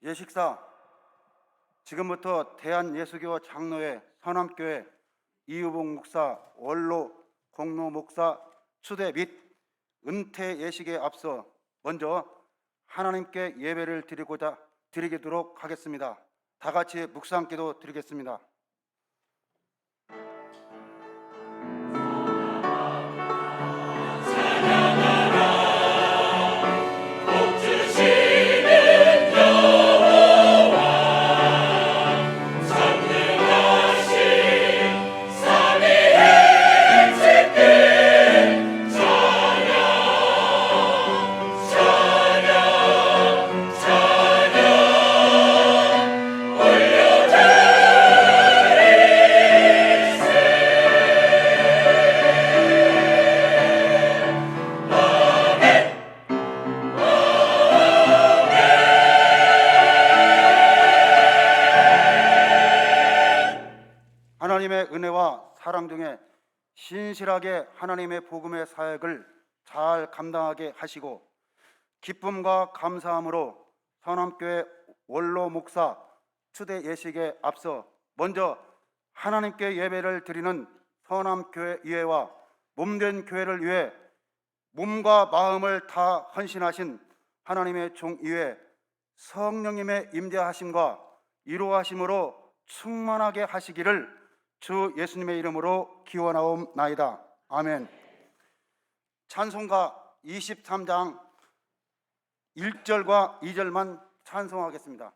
예식사, 지금부터 대한예수교 장로회 서남교회 이유봉 목사 원로 공로 목사 추대 및 은퇴 예식에 앞서 먼저 하나님께 예배를 드리도록 하겠습니다. 다 같이 묵상기도 드리겠습니다. 하나님의 은혜와 사랑 중에 신실하게 하나님의 복음의 사역을 잘 감당하게 하시고 기쁨과 감사함으로 서남교회 원로 목사 추대 예식에 앞서 먼저 하나님께 예배를 드리는 서남교회 의회와 몸된 교회를 위해 몸과 마음을 다 헌신하신 하나님의 종의회 성령님의 임재하심과 이루하심으로 충만하게 하시기를 주 예수님의 이름으로 기원하옵나이다. 아멘. 찬송가 23장 1절과 2절만 찬송하겠습니다.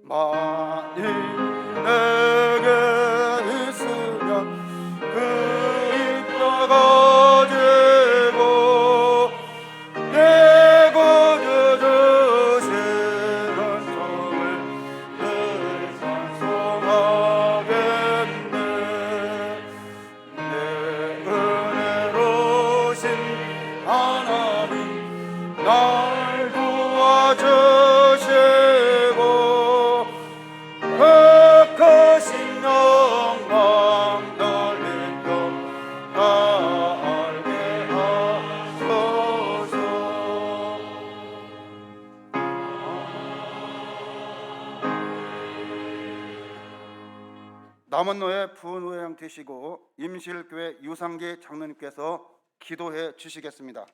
만일 내게 있으면 그 입다가 되고 내 거저 주시는 정을 늘 찬송하겠네. 내 은혜로신 하나님 날 도와주시고 크신 영광 넓이도 알게 하소서. 남원로의 부노회장 되시고 임실교회 유상기 장로님께서 기도해 주시겠습니다.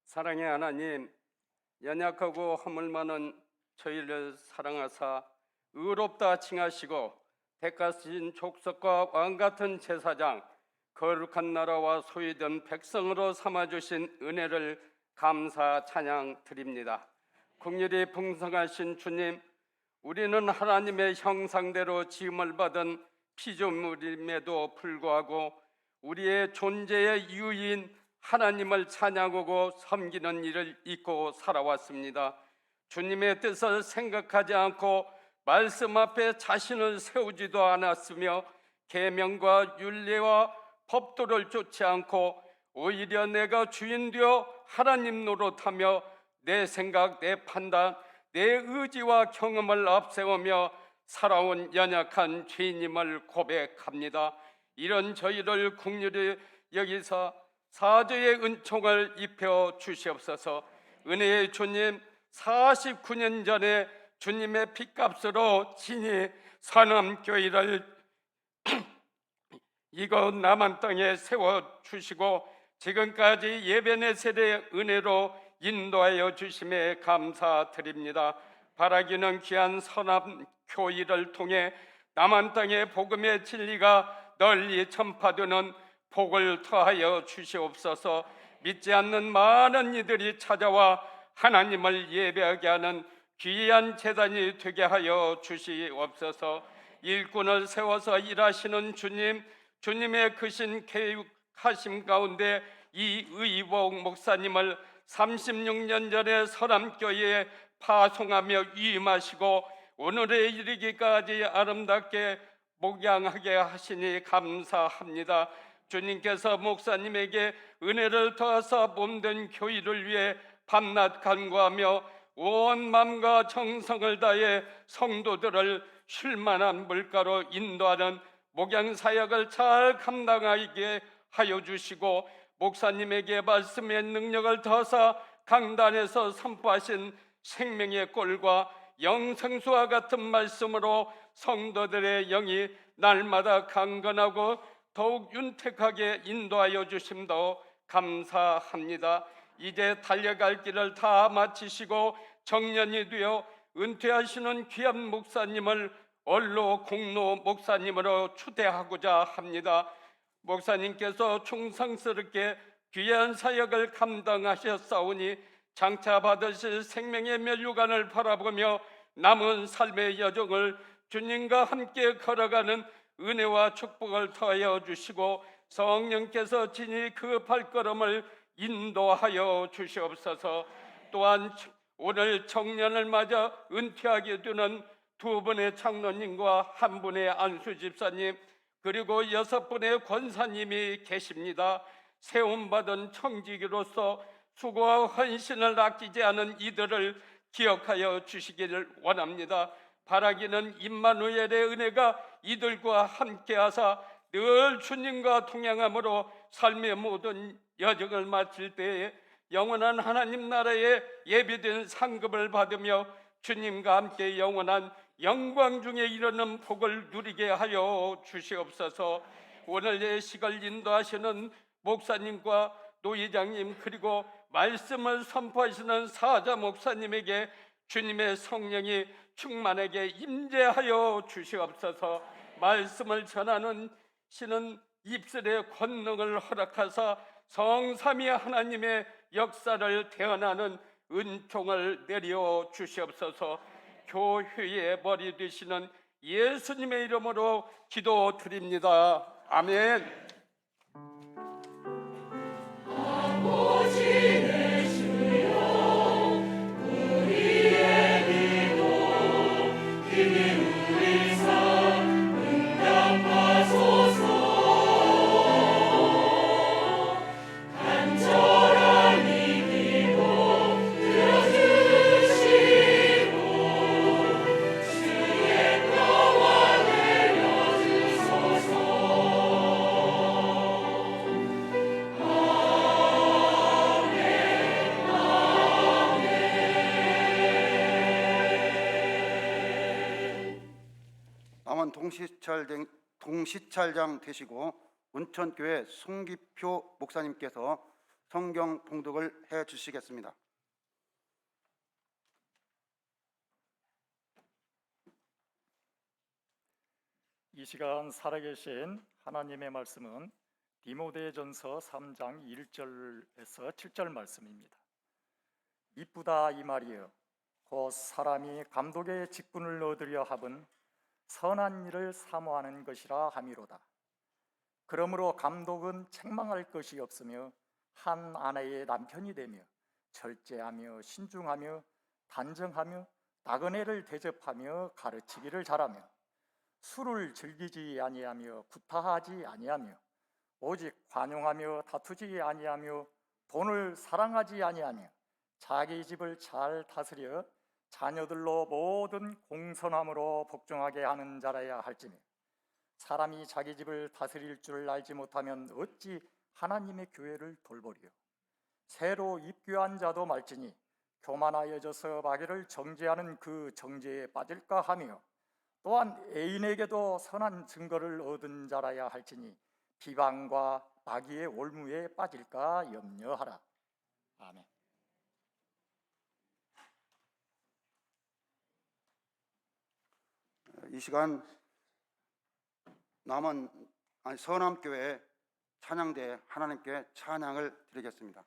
사랑의 하나님, 연약하고 허물 많은 저희를 사랑하사 의롭다 칭하시고 택하신 족속과 왕같은 제사장, 거룩한 나라와 소유된 백성으로 삼아주신 은혜를 감사 찬양 드립니다. 긍휼이 풍성하신 주님, 우리는 하나님의 형상대로 지음을 받은 피조물임에도 불구하고 우리의 존재의 이유인 하나님을 찬양하고 섬기는 일을 잊고 살아왔습니다. 주님의 뜻을 생각하지 않고 말씀 앞에 자신을 세우지도 않았으며 계명과 율례와 법도를 쫓지 않고 오히려 내가 주인 되어 하나님 노릇하며 내 생각, 내 판단, 내 의지와 경험을 앞세우며 살아온 연약한 죄인임을 고백합니다. 이런 저희를 긍휼히 여기서 사죄의 은총을 입혀 주시옵소서. 은혜의 주님, 49년 전에 주님의 핏값으로 친히 서남교회를 이곳 남한 땅에 세워주시고 지금까지 예배의 세례의 은혜로 인도하여 주심에 감사드립니다. 바라기는 귀한 서남교회를 통해 남한 땅의 복음의 진리가 널리 전파되는 복을 더하여 주시옵소서. 믿지 않는 많은 이들이 찾아와 하나님을 예배하게 하는 귀한 제단이 되게 하여 주시옵소서. 일꾼을 세워서 일하시는 주님, 주님의 크신 계획하심 가운데 이 의복 목사님을 36년 전에 서남교회에 파송하며 위임하시고 오늘에 이르기까지 아름답게 목양하게 하시니 감사합니다. 주님께서 목사님에게 은혜를 더하사 몸된 교회를 위해 밤낮 간구하며 온 마음과 정성을 다해 성도들을 쉴만한 물가로 인도하는 목양 사역을 잘 감당하게 하여 주시고, 목사님에게 말씀의 능력을 더하사 강단에서 선포하신 생명의 꼴과 영생수와 같은 말씀으로 성도들의 영이 날마다 강건하고 더욱 윤택하게 인도하여 주심도 감사합니다. 이제 달려갈 길을 다 마치시고 정년이 되어 은퇴하시는 귀한 목사님을 원로 공로 목사님으로 추대하고자 합니다. 목사님께서 충성스럽게 귀한 사역을 감당하셨사오니 장차 받으실 생명의 면류관을 바라보며 남은 삶의 여정을 주님과 함께 걸어가는 은혜와 축복을 더하여 주시고, 성령께서 친히 그 발걸음을 인도하여 주시옵소서. 또한 오늘 정년을 맞아 은퇴하게 되는 두 분의 장로님과 한 분의 안수 집사님, 그리고 6분의 권사님이 계십니다. 세움받은 청지기로서 수고와 헌신을 아끼지 않은 이들을 기억하여 주시기를 원합니다. 바라기는 임마누엘의 은혜가 이들과 함께하사 늘 주님과 동행함으로 삶의 모든 여정을 마칠 때에 영원한 하나님 나라에 예비된 상급을 받으며 주님과 함께 영원한 영광 중에 이르는 복을 누리게 하여 주시옵소서. 오늘 예식을 인도하시는 목사님과 노회장님, 그리고 말씀을 선포하시는 사자 목사님에게 주님의 성령이 충만하게 임재하여 주시옵소서. 말씀을 전하는 신은 입술의 권능을 허락하사 성삼위 하나님의 역사를 대언하는 은총을 내려 주시옵소서. 교회의 머리 되시는 예수님의 이름으로 기도드립니다. 아멘. 동시찰장 되시고 운천교회 송기표 목사님께서 성경 봉독을 해 주시겠습니다. 이 시간 살아계신 하나님의 말씀은 디모데전서 3장 1절에서 7절 말씀입니다. 이쁘다 이 말이여, 곧 사람이 감독의 직분을 얻으려 함은 선한 일을 사모하는 것이라 함이로다. 그러므로 감독은 책망할 것이 없으며 한 아내의 남편이 되며 절제하며 신중하며 단정하며 나그네를 대접하며 가르치기를 잘하며 술을 즐기지 아니하며 구타하지 아니하며 오직 관용하며 다투지 아니하며 돈을 사랑하지 아니하며 자기 집을 잘 다스려 자녀들로 모든 공손함으로 복종하게 하는 자라야 할지니, 사람이 자기 집을 다스릴 줄 알지 못하면 어찌 하나님의 교회를 돌보리요. 새로 입교한 자도 말지니 교만하여져서 마귀를 정죄하는 그 정죄에 빠질까 하며, 또한 애인에게도 선한 증거를 얻은 자라야 할지니 비방과 마귀의 올무에 빠질까 염려하라. 아멘. 이 시간 남은 서남교회 찬양대 하나님께 찬양을 드리겠습니다.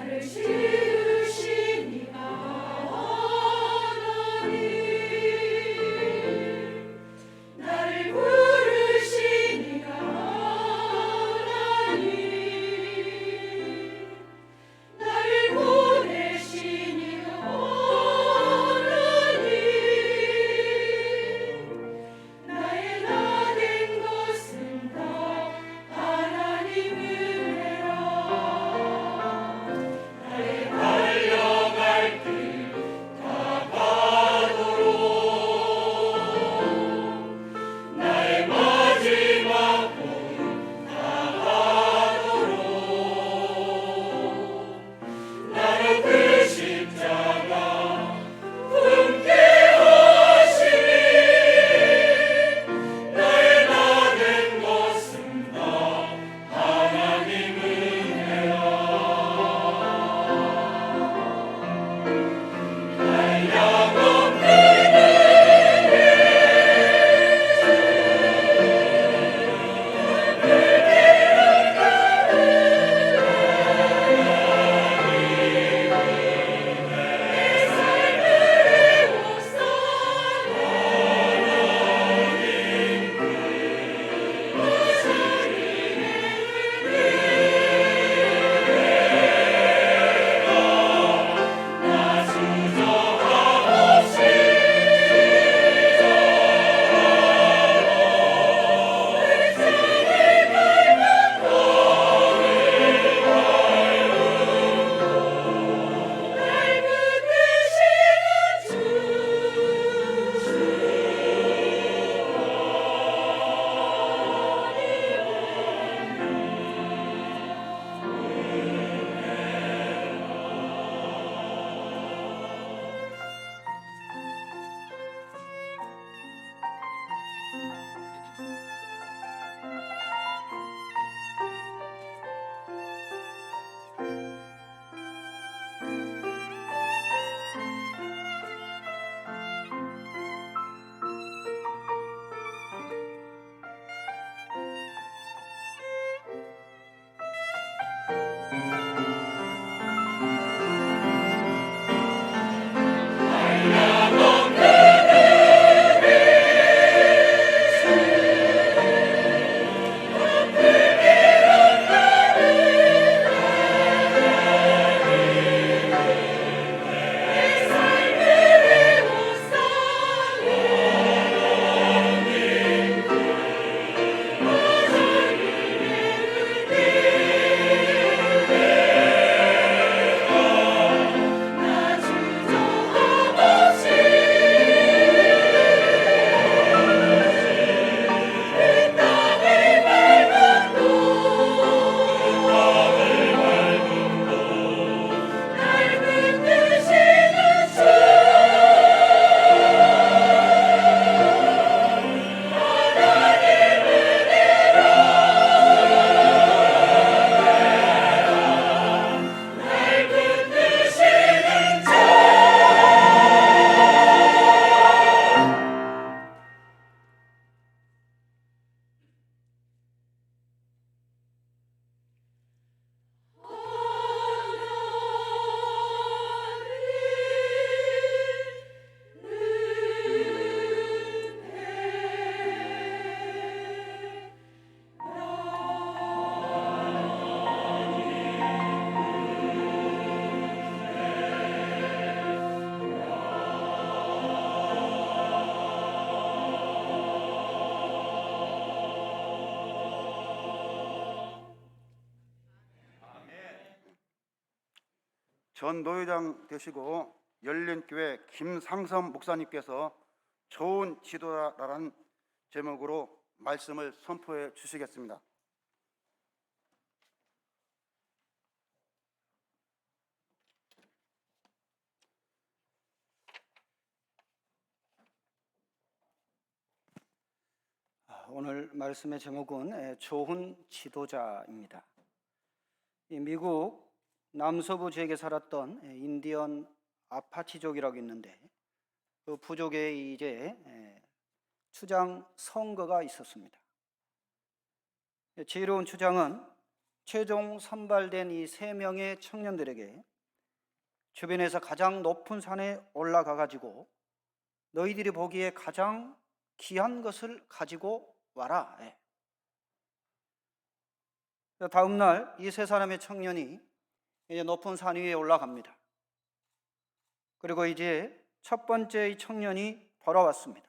나를 지으시니가 하나님 나를 부르시니가 하나님 나를 보내시니가 하나님 나의 나 된 것은 다 하나님 은혜라 나의 달려갈 길 다 가도록 나의 마지막 봄 다 가도록 나로 그 십자가 품게 하시니 나의 나 된 것은 다 하나님 은혜라 한량없는 내 삶을 나 주저하옵시 날 붙드시는 내 삶을 나 주저하옵시 그 땅을 밟음도 날 붙드시는 주 하나님 은혜라 날 붙드시는 주 전 노회장 되시고 열린교회 김상선 목사님께서 좋은 지도자라는 제목으로 말씀을 선포해 주시겠습니다. 오늘 말씀의 제목은 좋은 지도자입니다. 미국 남서부 지역에 살았던 인디언 아파치족이라고 있는데 그 부족에 이제 추장 선거가 있었습니다. 지혜로운 추장은 최종 선발된 이 3명의 청년들에게 주변에서 가장 높은 산에 올라가 가지고 너희들이 보기에 가장 귀한 것을 가지고 와라. 다음 날 이 3사람의 청년이 이제 높은 산 위에 올라갑니다. 그리고 이제 첫 번째 이 청년이 돌아왔습니다.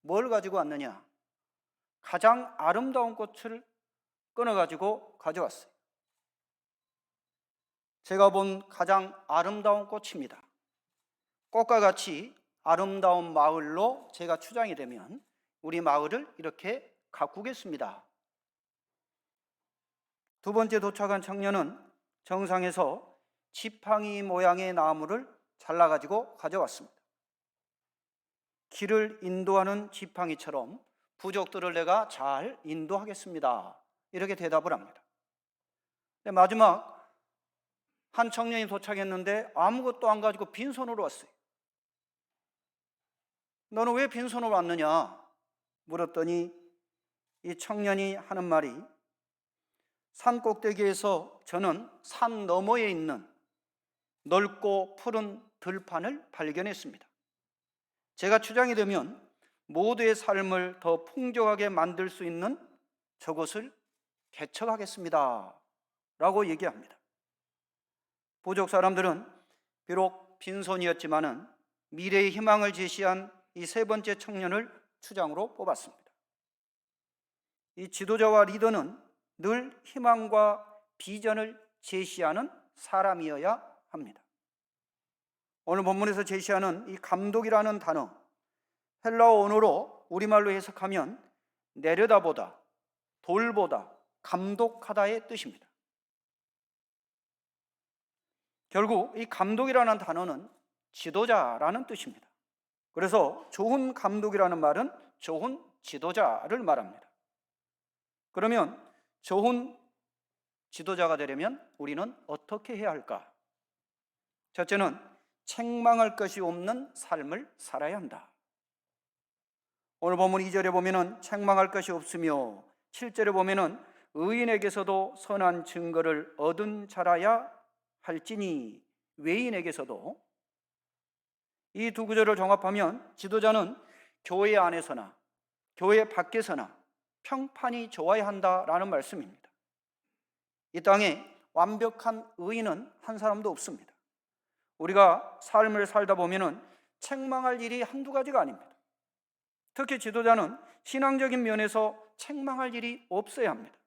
뭘 가지고 왔느냐? 가장 아름다운 꽃을 끊어가지고 가져왔어요. 제가 본 가장 아름다운 꽃입니다. 꽃과 같이 아름다운 마을로 제가 추장이 되면 우리 마을을 이렇게 가꾸겠습니다. 두 번째 도착한 청년은 정상에서 지팡이 모양의 나무를 잘라가지고 가져왔습니다. 길을 인도하는 지팡이처럼 부족들을 내가 잘 인도하겠습니다. 이렇게 대답을 합니다. 마지막 한 청년이 도착했는데 아무것도 안 가지고 빈손으로 왔어요. 너는 왜 빈손으로 왔느냐? 물었더니 이 청년이 하는 말이, 산 꼭대기에서 저는 산 너머에 있는 넓고 푸른 들판을 발견했습니다. 제가 추장이 되면 모두의 삶을 더 풍족하게 만들 수 있는 저곳을 개척하겠습니다. 라고 얘기합니다. 부족 사람들은 비록 빈손이었지만은 미래의 희망을 제시한 이 3번째 청년을 추장으로 뽑았습니다. 이 지도자와 리더는 늘 희망과 비전을 제시하는 사람이어야 합니다. 오늘 본문에서 제시하는 이 감독이라는 단어, 헬라어 언어로 우리말로 해석하면 내려다보다, 돌보다, 감독하다의 뜻입니다. 결국 이 감독이라는 단어는 지도자라는 뜻입니다. 그래서 좋은 감독이라는 말은 좋은 지도자를 말합니다. 그러면 좋은 지도자가 되려면 우리는 어떻게 해야 할까? 첫째는 책망할 것이 없는 삶을 살아야 한다. 오늘 본문 2절에 보면은 책망할 것이 없으며 7절에 보면은 의인에게서도 선한 증거를 얻은 자라야 할지니 외인에게서도, 이 두 구절을 종합하면 지도자는 교회 안에서나 교회 밖에서나 평판이 좋아야 한다라는 말씀입니다. 이 땅에 완벽한 의인은 한 사람도 없습니다. 우리가 삶을 살다 보면은 책망할 일이 한두 가지가 아닙니다. 특히 지도자는 신앙적인 면에서 책망할 일이 없어야 합니다.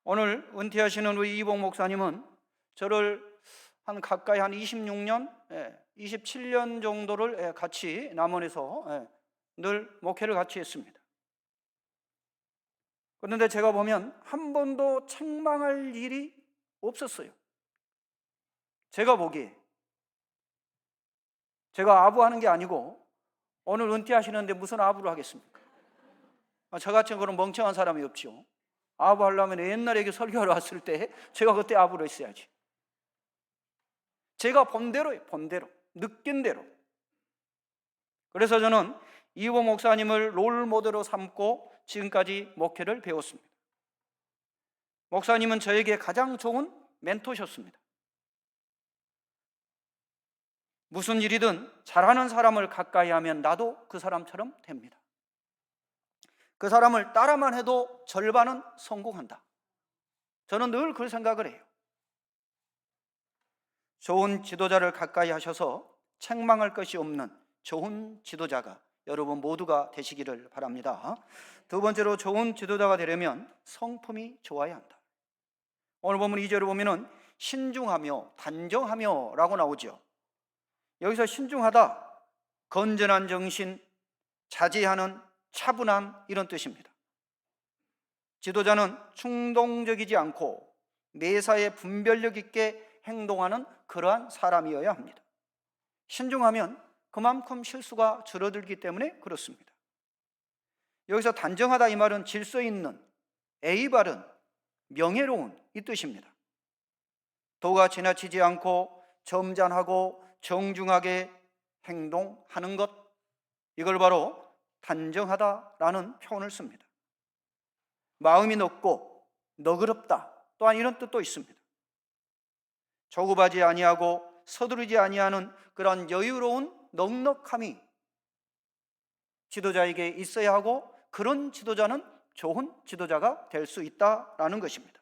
오늘 은퇴하시는 우리 이봉 목사님은 저를 가까이 한 26년, 27년 정도를 같이 남원에서 늘 목회를 같이 했습니다. 그런데 제가 보면 한 번도 책망할 일이 없었어요. 제가 보기에. 제가 아부하는 게 아니고 오늘 은퇴하시는데 무슨 아부를 하겠습니까? 저같이 그런 멍청한 사람이 없죠. 아부하려면 옛날에 설교하러 왔을 때 제가 그때 아부를 했어야지. 제가 본 대로예요. 본 대로. 느낀 대로. 그래서 저는 이호 목사님을 롤 모델로 삼고 지금까지 목회를 배웠습니다. 목사님은 저에게 가장 좋은 멘토셨습니다. 무슨 일이든 잘하는 사람을 가까이 하면 나도 그 사람처럼 됩니다. 그 사람을 따라만 해도 절반은 성공한다. 저는 늘 그 생각을 해요. 좋은 지도자를 가까이 하셔서 책망할 것이 없는 좋은 지도자가 여러분 모두가 되시기를 바랍니다. 두 번째로 좋은 지도자가 되려면 성품이 좋아야 한다. 오늘 본문 2절을 보면은 신중하며 단정하며 라고 나오죠. 여기서 신중하다, 건전한 정신, 자제하는, 차분한 이런 뜻입니다. 지도자는 충동적이지 않고 매사에 분별력 있게 행동하는 그러한 사람이어야 합니다. 신중하면 그만큼 실수가 줄어들기 때문에 그렇습니다. 여기서 단정하다 이 말은 질서 있는, 예의 바른, 명예로운 이 뜻입니다. 도가 지나치지 않고 점잖하고 정중하게 행동하는 것, 이걸 바로 단정하다라는 표현을 씁니다. 마음이 높고 너그럽다, 또한 이런 뜻도 있습니다. 조급하지 아니하고 서두르지 아니하는 그런 여유로운 넉넉함이 지도자에게 있어야 하고, 그런 지도자는 좋은 지도자가 될 수 있다라는 것입니다.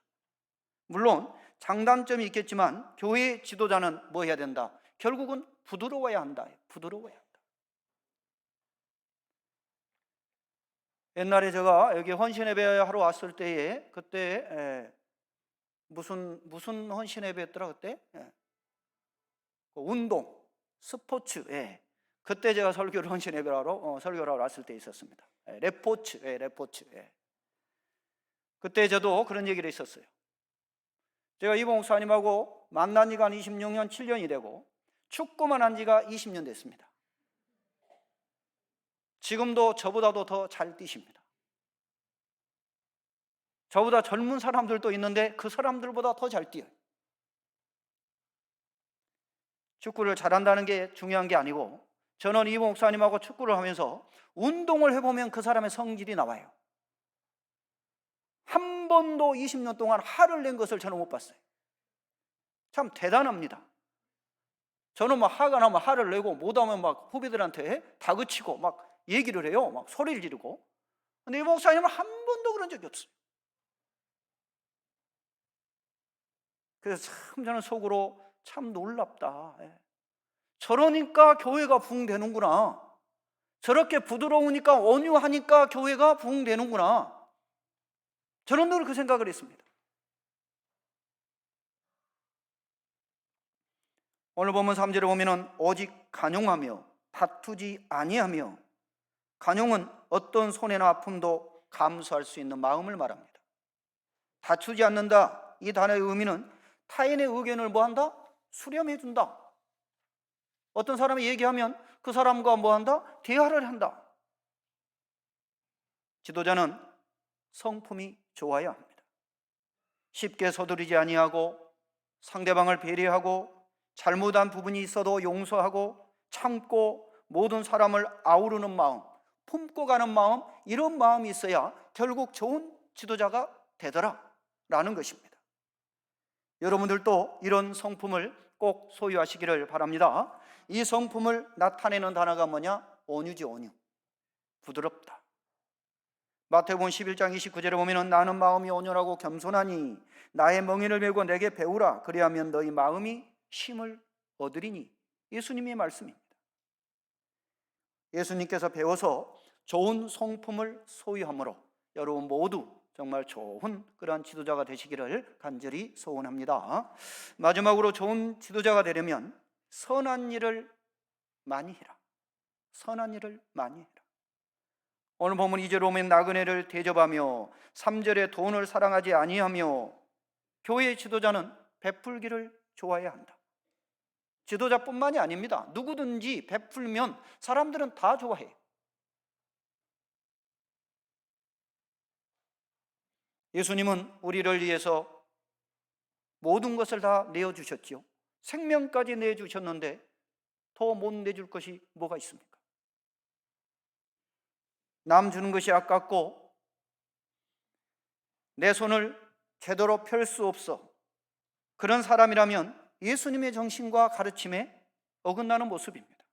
물론 장단점이 있겠지만 교회의 지도자는 뭐 해야 된다? 결국은 부드러워야 한다. 부드러워야 한다. 옛날에 제가 여기 헌신예배 하러 왔을 때에, 그때 무슨 헌신예배였더라 그때? 운동, 스포츠. 그때 제가 설교를 헌신예배를 하러 설교를 하러 왔을 때 있었습니다. 레포츠. 그때 저도 그런 얘기를 했었어요. 제가 이봉 목사님하고 만난 지가 한 26년, 7년이 되고 축구만 한 지가 20년 됐습니다. 지금도 저보다도 더 잘 뛰십니다. 저보다 젊은 사람들도 있는데 그 사람들보다 더 잘 뛰어요. 축구를 잘한다는 게 중요한 게 아니고, 저는 이봉 목사님하고 축구를 하면서 운동을 해보면 그 사람의 성질이 나와요. 한 번도 20년 동안 화를 낸 것을 저는 못 봤어요. 참 대단합니다. 저는 막 화가 나면 화를 내고, 못하면 막 후배들한테 다그치고 막 얘기를 해요. 막 소리를 지르고. 근데 이 목사님은 한 번도 그런 적이 없어요. 그래서 참 저는 속으로 참 놀랍다. 저러니까 교회가 부흥되는구나. 저렇게 부드러우니까, 온유하니까 교회가 부흥되는구나. 저는 늘 그 생각을 했습니다. 오늘 본문 3절에 보면은 오직 간용하며 다투지 아니하며, 간용은 어떤 손해나 아픔도 감수할 수 있는 마음을 말합니다. 다투지 않는다, 이 단어의 의미는 타인의 의견을 뭐한다? 수렴해 준다. 어떤 사람이 얘기하면 그 사람과 뭐한다? 대화를 한다. 지도자는 성품이 좋아야 합니다. 쉽게 서두르지 아니하고, 상대방을 배려하고, 잘못한 부분이 있어도 용서하고, 참고, 모든 사람을 아우르는 마음, 품고 가는 마음, 이런 마음이 있어야 결국 좋은 지도자가 되더라라는 것입니다. 여러분들도 이런 성품을 꼭 소유하시기를 바랍니다. 이 성품을 나타내는 단어가 뭐냐? 온유지, 온유. 부드럽다. 마태복음 11장 29절에 보면 나는 마음이 온유하고 겸손하니 나의 멍에를 메고 내게 배우라. 그리하면 너희 마음이 쉼을 얻으리니. 예수님의 말씀입니다. 예수님께서 배워서 좋은 성품을 소유함으로 여러분 모두 정말 좋은 그러한 지도자가 되시기를 간절히 소원합니다. 마지막으로 좋은 지도자가 되려면 선한 일을 많이 해라. 선한 일을 많이 해라. 오늘 보면 2절에 보면 나그네를 대접하며, 3절에 돈을 사랑하지 아니하며, 교회의 지도자는 베풀기를 좋아해야 한다. 지도자뿐만이 아닙니다. 누구든지 베풀면 사람들은 다 좋아해요. 예수님은 우리를 위해서 모든 것을 다 내어주셨지요. 생명까지 내주셨는데 더 못 내줄 것이 뭐가 있습니까? 남 주는 것이 아깝고 내 손을 제대로 펼 수 없어, 그런 사람이라면 예수님의 정신과 가르침에 어긋나는 모습입니다.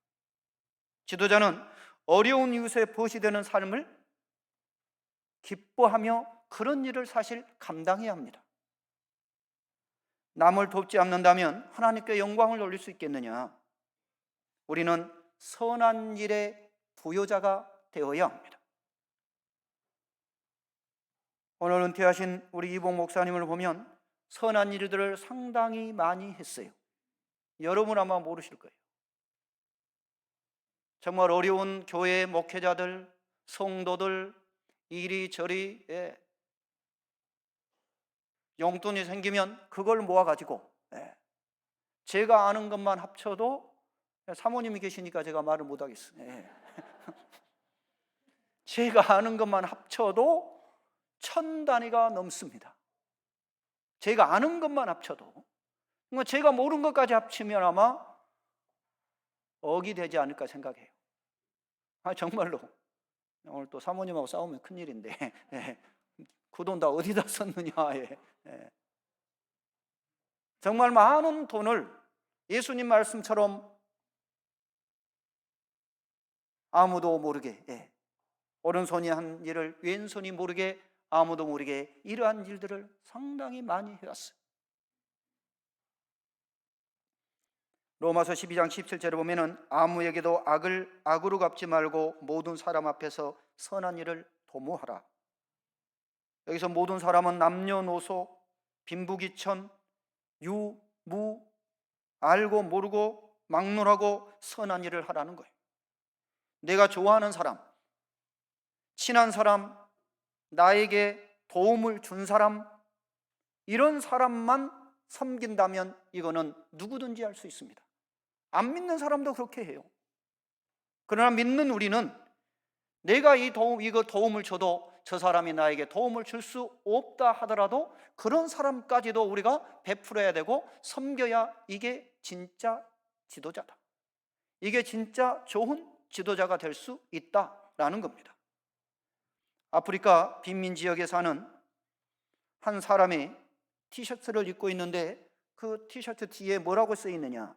지도자는 어려운 이웃의 벗이 되는 삶을 기뻐하며 그런 일을 사실 감당해야 합니다. 남을 돕지 않는다면 하나님께 영광을 돌릴 수 있겠느냐? 우리는 선한 일의 부요자가 되어야 합니다. 오늘 은퇴하신 우리 이봉 목사님을 보면 선한 일들을 상당히 많이 했어요. 여러분 아마 모르실 거예요. 정말 어려운 교회 목회자들, 성도들 이리저리 용돈이 생기면 그걸 모아가지고 제가 아는 것만 합쳐도, 사모님이 계시니까 제가 말을 못하겠어요. 제가 아는 것만 합쳐도 1000 단위가 넘습니다. 제가 아는 것만 합쳐도. 제가 모르는 것까지 합치면 아마 억이 되지 않을까 생각해요. 정말로 오늘 또 사모님하고 싸우면 큰일인데 그 돈 다 어디다 썼느냐. 예. 정말 많은 돈을 예수님 말씀처럼 아무도 모르게, 오른손이 한 일을 왼손이 모르게, 아무도 모르게 이러한 일들을 상당히 많이 해왔어요. 로마서 12장 17절에 보면은 아무에게도 악을 악으로 갚지 말고 모든 사람 앞에서 선한 일을 도모하라. 여기서 모든 사람은 남녀노소, 빈부귀천, 유, 무, 알고 모르고 막론하고 선한 일을 하라는 거예요. 내가 좋아하는 사람, 친한 사람, 나에게 도움을 준 사람, 이런 사람만 섬긴다면 이거는 누구든지 할 수 있습니다. 안 믿는 사람도 그렇게 해요. 그러나 믿는 우리는 내가 이거 도움을 줘도 저 사람이 나에게 도움을 줄 수 없다 하더라도 그런 사람까지도 우리가 베풀어야 되고 섬겨야 이게 진짜 지도자다. 이게 진짜 좋은 지도자가 될 수 있다라는 겁니다. 아프리카 빈민 지역에 사는 한 사람이 티셔츠를 입고 있는데 그 티셔츠 뒤에 뭐라고 쓰여 있느냐?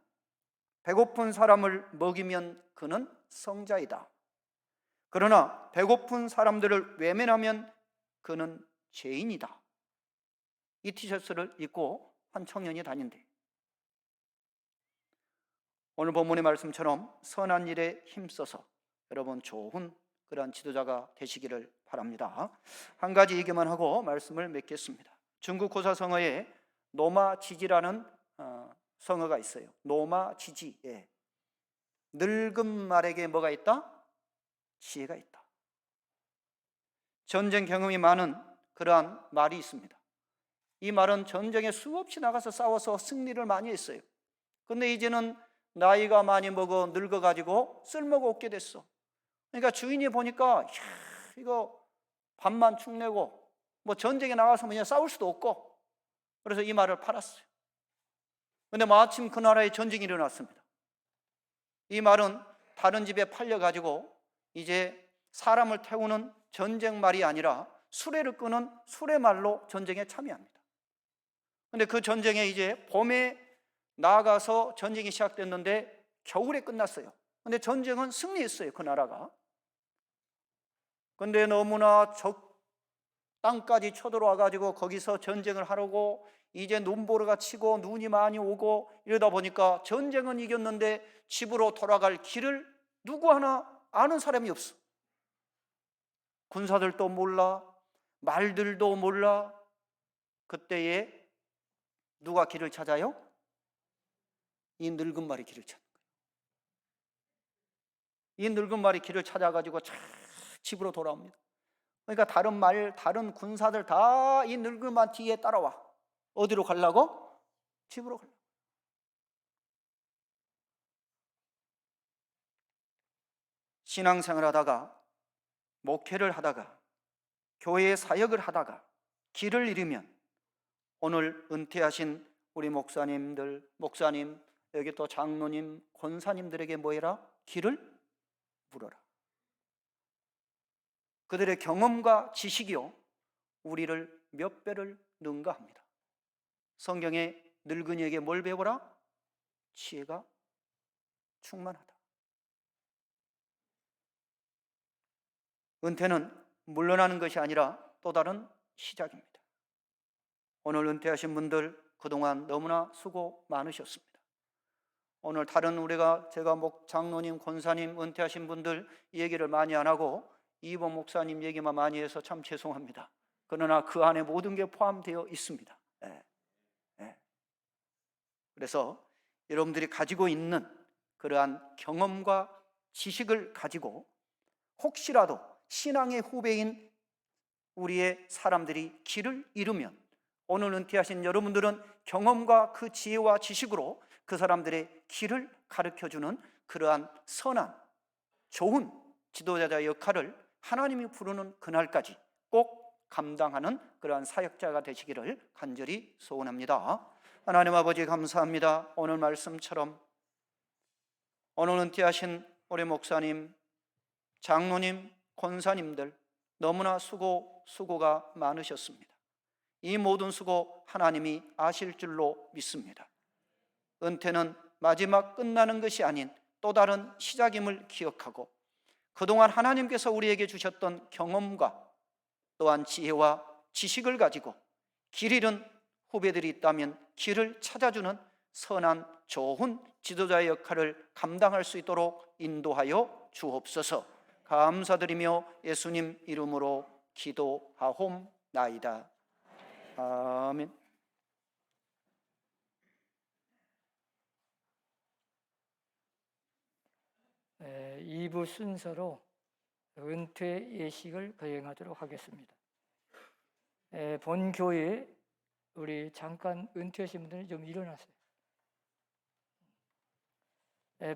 배고픈 사람을 먹이면 그는 성자이다. 그러나 배고픈 사람들을 외면하면 그는 죄인이다. 이 티셔츠를 입고 한 청년이 다닌대. 오늘 본문의 말씀처럼 선한 일에 힘써서 여러분 좋은 그러한 지도자가 되시기를 바랍니다. 한 가지 얘기만 하고 말씀을 맺겠습니다. 중국 고사성어에 노마지지라는 성어가 있어요. 노마지지. 늙은 말에게 뭐가 있다? 지혜가 있다. 전쟁 경험이 많은 그러한 말이 있습니다. 이 말은 전쟁에 수없이 나가서 싸워서 승리를 많이 했어요. 근데 이제는 나이가 많이 먹어 늙어가지고 쓸모가 없게 됐어. 그러니까 주인이 보니까 이거 밥만 축내고 뭐 전쟁에 나가서 그냥 싸울 수도 없고, 그래서 이 말을 팔았어요. 근데 마침 그 나라에 전쟁이 일어났습니다. 이 말은 다른 집에 팔려가지고 이제 사람을 태우는 전쟁 말이 아니라 수레를 끄는 수레말로 전쟁에 참여합니다. 근데 그 전쟁에 이제 봄에 나가서 전쟁이 시작됐는데 겨울에 끝났어요. 근데 전쟁은 승리했어요, 그 나라가. 근데 너무나 적 땅까지 쳐들어와 가지고 거기서 전쟁을 하려고 이제 눈보라가 치고 눈이 많이 오고 이러다 보니까 전쟁은 이겼는데 집으로 돌아갈 길을 누구 하나 아는 사람이 없어. 군사들도 몰라, 말들도 몰라. 그때에 누가 길을 찾아요? 이 늙은 말이 길을 찾는 거예요. 이 늙은 말이 길을 찾아가지고 쫙 집으로 돌아옵니다. 그러니까 다른 군사들 다 이 늙은 말 뒤에 따라와. 어디로 가려고? 집으로 가려고. 신앙생활 하다가, 목회를 하다가, 교회 사역을 하다가 길을 잃으면 오늘 은퇴하신 우리 목사님, 여기 또 장로님, 권사님들에게 뭐 해라? 길을 물어라. 그들의 경험과 지식이요 우리를 몇 배를 능가합니다. 성경에 늙은이에게 뭘 배워라? 지혜가 충만하다. 은퇴는 물러나는 것이 아니라 또 다른 시작입니다. 오늘 은퇴하신 분들 그동안 너무나 수고 많으셨습니다. 오늘 다른 제가 장로님, 권사님 은퇴하신 분들 얘기를 많이 안 하고 이번 목사님 얘기만 많이 해서 참 죄송합니다. 그러나 그 안에 모든 게 포함되어 있습니다. 그래서 여러분들이 가지고 있는 그러한 경험과 지식을 가지고 혹시라도 신앙의 후배인 우리의 사람들이 길을 잃으면 오늘 은퇴하신 여러분들은 경험과 그 지혜와 지식으로 그 사람들의 길을 가르쳐주는 그러한 선한 좋은 지도자의 역할을 하나님이 부르는 그날까지 꼭 감당하는 그러한 사역자가 되시기를 간절히 소원합니다. 하나님 아버지 감사합니다. 오늘 말씀처럼 오늘 은퇴하신 우리 목사님, 장로님, 권사님들 너무나 수고가 많으셨습니다. 이 모든 수고 하나님이 아실 줄로 믿습니다. 은퇴는 마지막 끝나는 것이 아닌 또 다른 시작임을 기억하고 그동안 하나님께서 우리에게 주셨던 경험과 또한 지혜와 지식을 가지고 길 잃은 후배들이 있다면 길을 찾아주는 선한 좋은 지도자의 역할을 감당할 수 있도록 인도하여 주옵소서. 감사드리며 예수님 이름으로 기도하옵나이다. 아멘. 네, 2부 순서로 은퇴 예식을 거행하도록 하겠습니다. 본 교회 우리 잠깐 은퇴하신 분들은 좀 일어나세요.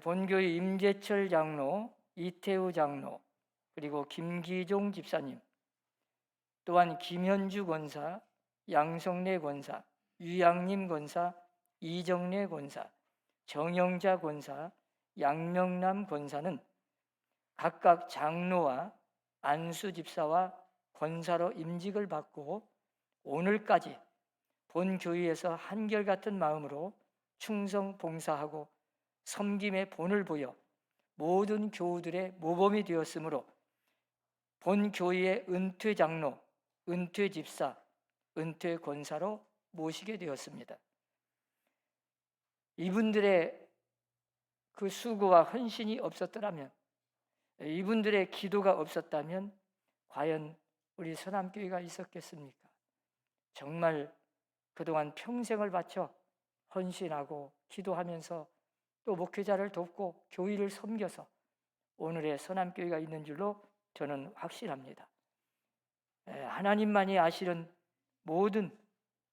본 교회 임재철 장로, 이태우 장로, 그리고 김기종 집사님, 또한 김현주 권사, 양성래 권사, 유양림 권사, 이정래 권사, 정영자 권사, 양명남 권사는 각각 장로와 안수 집사와 권사로 임직을 받고 오늘까지 본 교회에서 한결같은 마음으로 충성 봉사하고 섬김의 본을 보여 모든 교우들의 모범이 되었으므로 본 교회의 은퇴 장로, 은퇴 집사, 은퇴 권사로 모시게 되었습니다. 이분들의 그 수고와 헌신이 없었더라면, 이분들의 기도가 없었다면 과연 우리 서남교회가 있었겠습니까? 정말 그동안 평생을 바쳐 헌신하고 기도하면서 또 목회자를 돕고 교회를 섬겨서 오늘의 서남교회가 있는 줄로 저는 확신합니다. 하나님만이 아시는 모든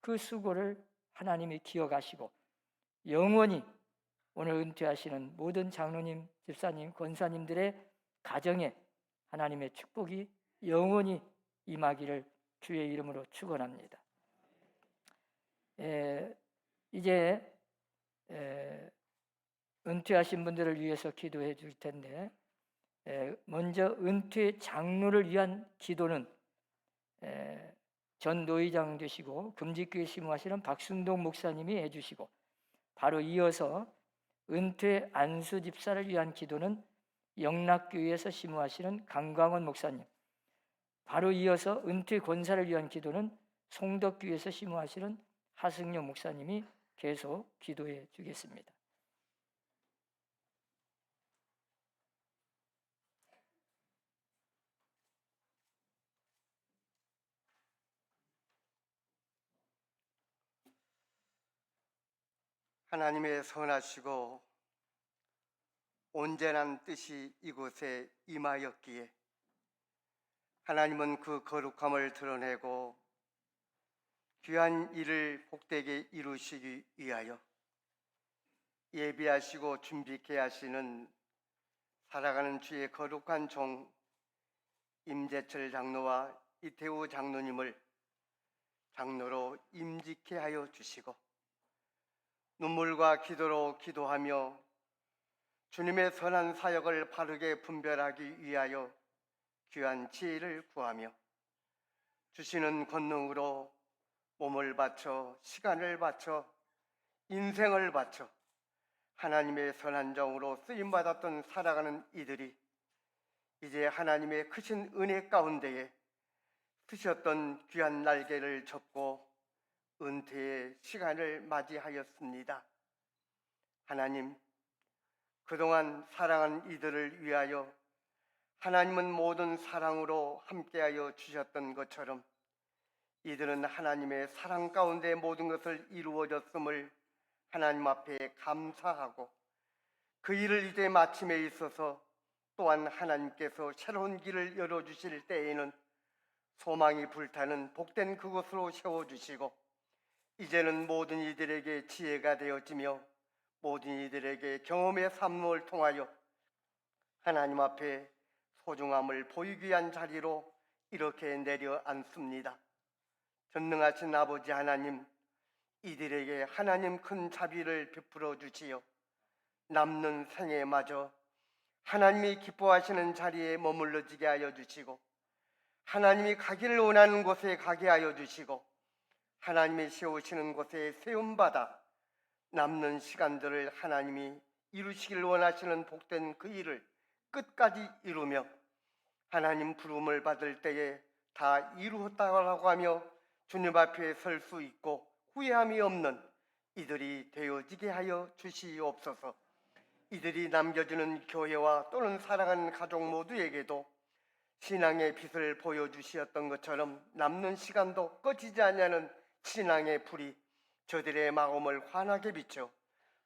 그 수고를 하나님이 기억하시고 영원히 오늘 은퇴하시는 모든 장로님, 집사님, 권사님들의 가정에 하나님의 축복이 영원히 임하기를 주의 이름으로 축원합니다. 이제 은퇴하신 분들을 위해서 기도해 줄 텐데 먼저 은퇴 장로를 위한 기도는 전 노회장 되시고 금직교회 심우하시는 박순동 목사님이 해주시고 바로 이어서 은퇴 안수 집사를 위한 기도는 영락교회에서 심우하시는 강광원 목사님, 바로 이어서 은퇴 권사를 위한 기도는 송덕교회에서 심우하시는 하승용 목사님이 계속 기도해 주겠습니다. 하나님의 선하시고 온전한 뜻이 이곳에 임하였기에 하나님은 그 거룩함을 드러내고 귀한 일을 복되게 이루시기 위하여 예비하시고 준비케 하시는 살아가는 주의 거룩한 종 임재철 장로와 이태우 장로님을 장로로 임직케 하여 주시고 눈물과 기도로 기도하며 주님의 선한 사역을 바르게 분별하기 위하여 귀한 지혜를 구하며 주시는 권능으로 몸을 바쳐 시간을 바쳐 인생을 바쳐 하나님의 선한 종으로 쓰임받았던 살아가는 이들이 이제 하나님의 크신 은혜 가운데에 쓰셨던 귀한 날개를 접고 은퇴의 시간을 맞이하였습니다. 하나님, 그동안 사랑한 이들을 위하여 하나님은 모든 사랑으로 함께하여 주셨던 것처럼 이들은 하나님의 사랑 가운데 모든 것을 이루어졌음을 하나님 앞에 감사하고 그 일을 이제 마침에 있어서 또한 하나님께서 새로운 길을 열어주실 때에는 소망이 불타는 복된 그곳으로 세워주시고 이제는 모든 이들에게 지혜가 되어지며 모든 이들에게 경험의 삶을 통하여 하나님 앞에 소중함을 보이기 위한 자리로 이렇게 내려앉습니다. 전능하신 아버지 하나님, 이들에게 하나님 큰 자비를 베풀어 주시어 남는 생애마저 하나님이 기뻐하시는 자리에 머물러지게 하여 주시고 하나님이 가기를 원하는 곳에 가게 하여 주시고 하나님이 세우시는 곳에 세움받아 남는 시간들을 하나님이 이루시길 원하시는 복된 그 일을 끝까지 이루며 하나님 부름을 받을 때에 다 이루었다고 하며 주님 앞에 설 수 있고 후회함이 없는 이들이 되어지게 하여 주시옵소서. 이들이 남겨주는 교회와 또는 사랑하는 가족 모두에게도 신앙의 빛을 보여주시었던 것처럼 남는 시간도 꺼지지 않냐는 신앙의 불이 저들의 마음을 환하게 비춰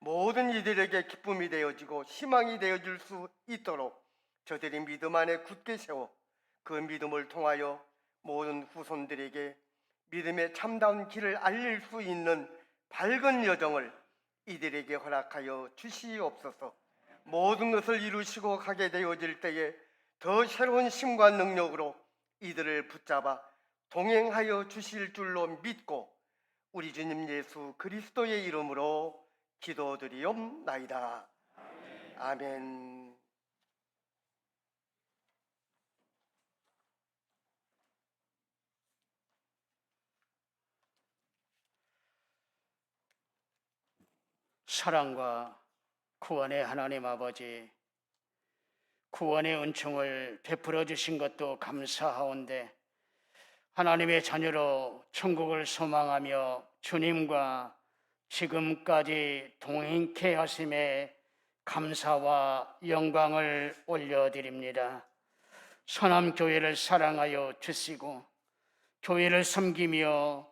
모든 이들에게 기쁨이 되어지고 희망이 되어질 수 있도록 저들이 믿음 안에 굳게 세워 그 믿음을 통하여 모든 후손들에게 믿음의 참다운 길을 알릴 수 있는 밝은 여정을 이들에게 허락하여 주시옵소서. 모든 것을 이루시고 가게 되어질 때에 더 새로운 힘과 능력으로 이들을 붙잡아 동행하여 주실 줄로 믿고 우리 주님 예수 그리스도의 이름으로 기도드리옵나이다. 아멘. 사랑과 구원의 하나님 아버지, 구원의 은총을 베풀어 주신 것도 감사하온데 하나님의 자녀로 천국을 소망하며 주님과 지금까지 동행케 하심에 감사와 영광을 올려드립니다. 서남교회를 사랑하여 주시고 교회를 섬기며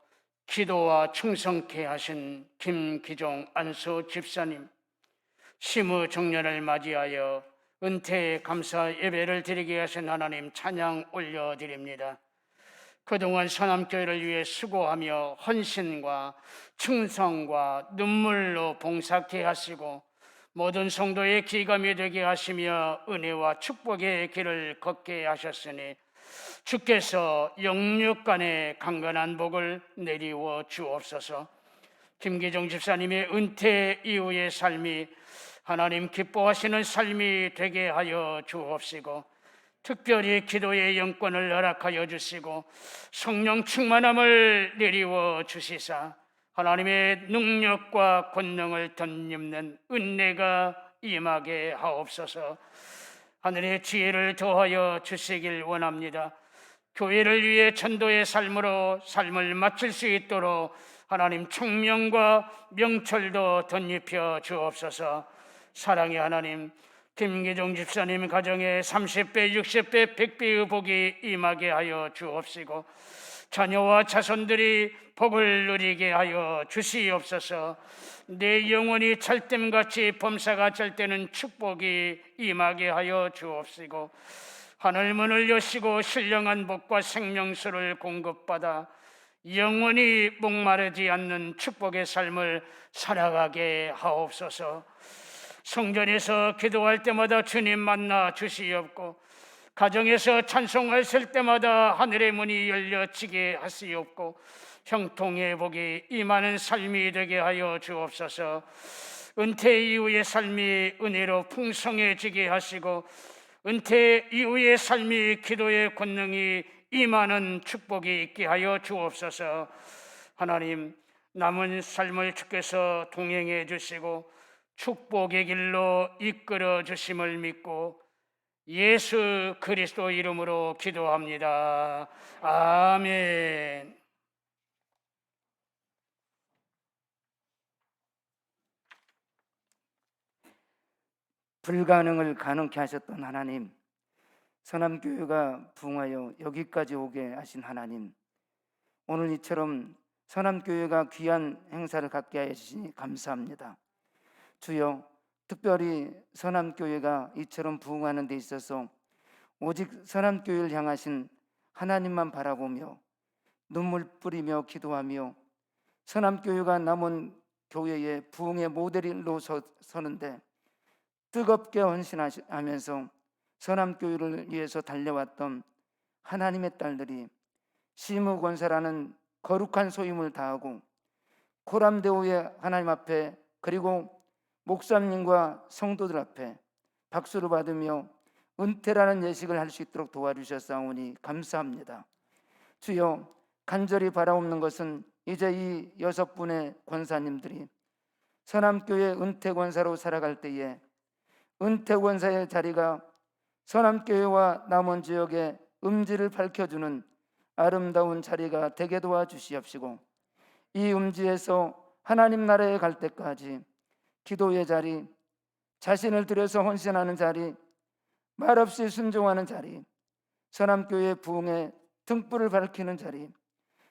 기도와 충성케 하신 김기종 안수 집사님, 심의 정년을 맞이하여 은퇴 감사 예배를 드리게 하신 하나님 찬양 올려드립니다. 그동안 서남교회를 위해 수고하며 헌신과 충성과 눈물로 봉사케 하시고 모든 성도의 기감이 되게 하시며 은혜와 축복의 길을 걷게 하셨으니 주께서 영육간의 강건한 복을 내리워 주옵소서. 김기종 집사님의 은퇴 이후의 삶이 하나님 기뻐하시는 삶이 되게 하여 주옵시고 특별히 기도의 영권을 허락하여 주시고 성령 충만함을 내리워 주시사 하나님의 능력과 권능을 덧입는 은혜가 임하게 하옵소서. 하늘의 지혜를 더하여 주시길 원합니다. 교회를 위해 전도의 삶으로 삶을 마칠 수 있도록 하나님 청명과 명철도 덧입혀 주옵소서. 사랑의 하나님, 김기종 집사님 가정에 30배, 60배, 100배의 복이 임하게 하여 주옵시고 자녀와 자손들이 복을 누리게 하여 주시옵소서. 내 영혼이 찰댐같이 범사가 찰때는 축복이 임하게 하여 주옵시고 하늘문을 여시고 신령한 복과 생명수를 공급받아 영원히 목마르지 않는 축복의 삶을 살아가게 하옵소서. 성전에서 기도할 때마다 주님 만나 주시옵고 가정에서 찬송하실 때마다 하늘의 문이 열려지게 하시옵고 형통의 복이 임하는 삶이 되게 하여 주옵소서. 은퇴 이후의 삶이 은혜로 풍성해지게 하시고 은퇴 이후의 삶이 기도의 권능이 임하는 축복이 있게 하여 주옵소서. 하나님, 남은 삶을 주께서 동행해 주시고 축복의 길로 이끌어 주심을 믿고 예수 그리스도 이름으로 기도합니다. 아멘. 불가능을 가능케 하셨던 하나님, 서남교회가 부흥하여 여기까지 오게 하신 하나님, 오늘 이처럼 서남교회가 귀한 행사를 갖게 하여 주시니 감사합니다. 주여, 특별히 서남교회가 이처럼 부흥하는 데 있어서 오직 서남교회를 향하신 하나님만 바라보며 눈물 뿌리며 기도하며 서남교회가 남은 교회의 부흥의 모델로 서는데 뜨겁게 헌신하면서 서남교회를 위해서 달려왔던 하나님의 딸들이 시무권사라는 거룩한 소임을 다하고 코람데오의 하나님 앞에 그리고 목사님과 성도들 앞에 박수를 받으며 은퇴라는 예식을 할 수 있도록 도와주셨사오니 감사합니다. 주여, 간절히 바라옵는 것은 이제 이 6분의 권사님들이 서남교회 은퇴 권사로 살아갈 때에 은퇴 권사의 자리가 서남교회와 남원 지역의 음지를 밝혀주는 아름다운 자리가 되게 도와주시옵시고, 이 음지에서 하나님 나라에 갈 때까지 기도의 자리, 자신을 들여서 헌신하는 자리, 말없이 순종하는 자리, 서남교회 부흥의 등불을 밝히는 자리,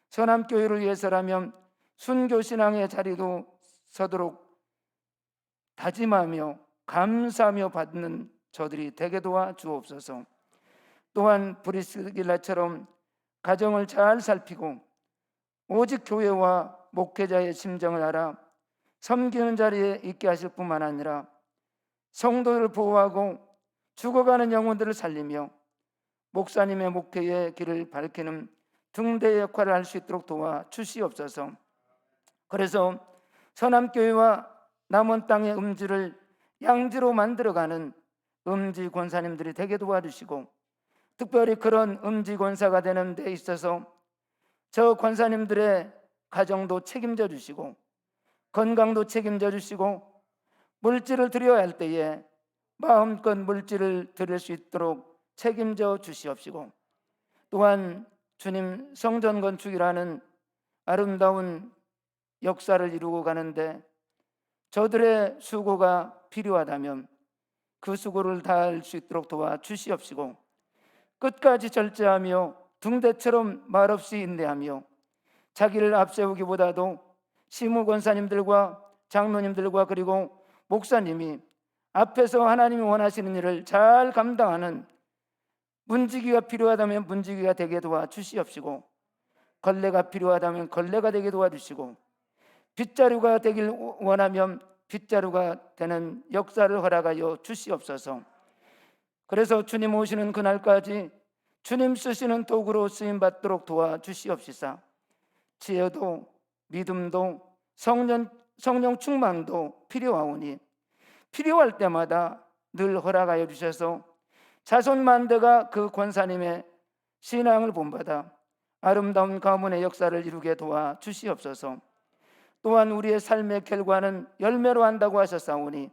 서남교회를 위해서라면 순교신앙의 자리도 서도록 다짐하며 감사하며 받는 저들이 되게 도와주옵소서. 또한 브리스길라처럼 가정을 잘 살피고 오직 교회와 목회자의 심정을 알아 섬기는 자리에 있게 하실 뿐만 아니라 성도를 보호하고 죽어가는 영혼들을 살리며 목사님의 목회의 길을 밝히는 등대 역할을 할 수 있도록 도와주시옵소서. 그래서 서남교회와 남원 땅의 음지를 양지로 만들어가는 음지 권사님들이 되게 도와주시고, 특별히 그런 음지 권사가 되는 데 있어서 저 권사님들의 가정도 책임져 주시고 건강도 책임져 주시고 물질을 드려야 할 때에 마음껏 물질을 드릴 수 있도록 책임져 주시옵시고, 또한 주님 성전 건축이라는 아름다운 역사를 이루고 가는데 저들의 수고가 필요하다면 그 수고를 다할 수 있도록 도와주시옵시고, 끝까지 절제하며 등대처럼 말없이 인내하며 자기를 앞세우기보다도 시무 권사님들과 장로님들과 그리고 목사님이 앞에서 하나님이 원하시는 일을 잘 감당하는 문지기가 필요하다면 문지기가 되게 도와주시옵시고, 걸레가 필요하다면 걸레가 되게 도와주시고, 빗자루가 되길 원하면 빗자루가 되는 역사를 허락하여 주시옵소서. 그래서 주님 오시는 그날까지 주님 쓰시는 도구로 쓰임받도록 도와주시옵시사. 지혜도 믿음도 성령 충만도 필요하오니 필요할 때마다 늘 허락하여 주셔서 자손만대가 그 권사님의 신앙을 본받아 아름다운 가문의 역사를 이루게 도와주시옵소서. 또한 우리의 삶의 결과는 열매로 한다고 하셨사오니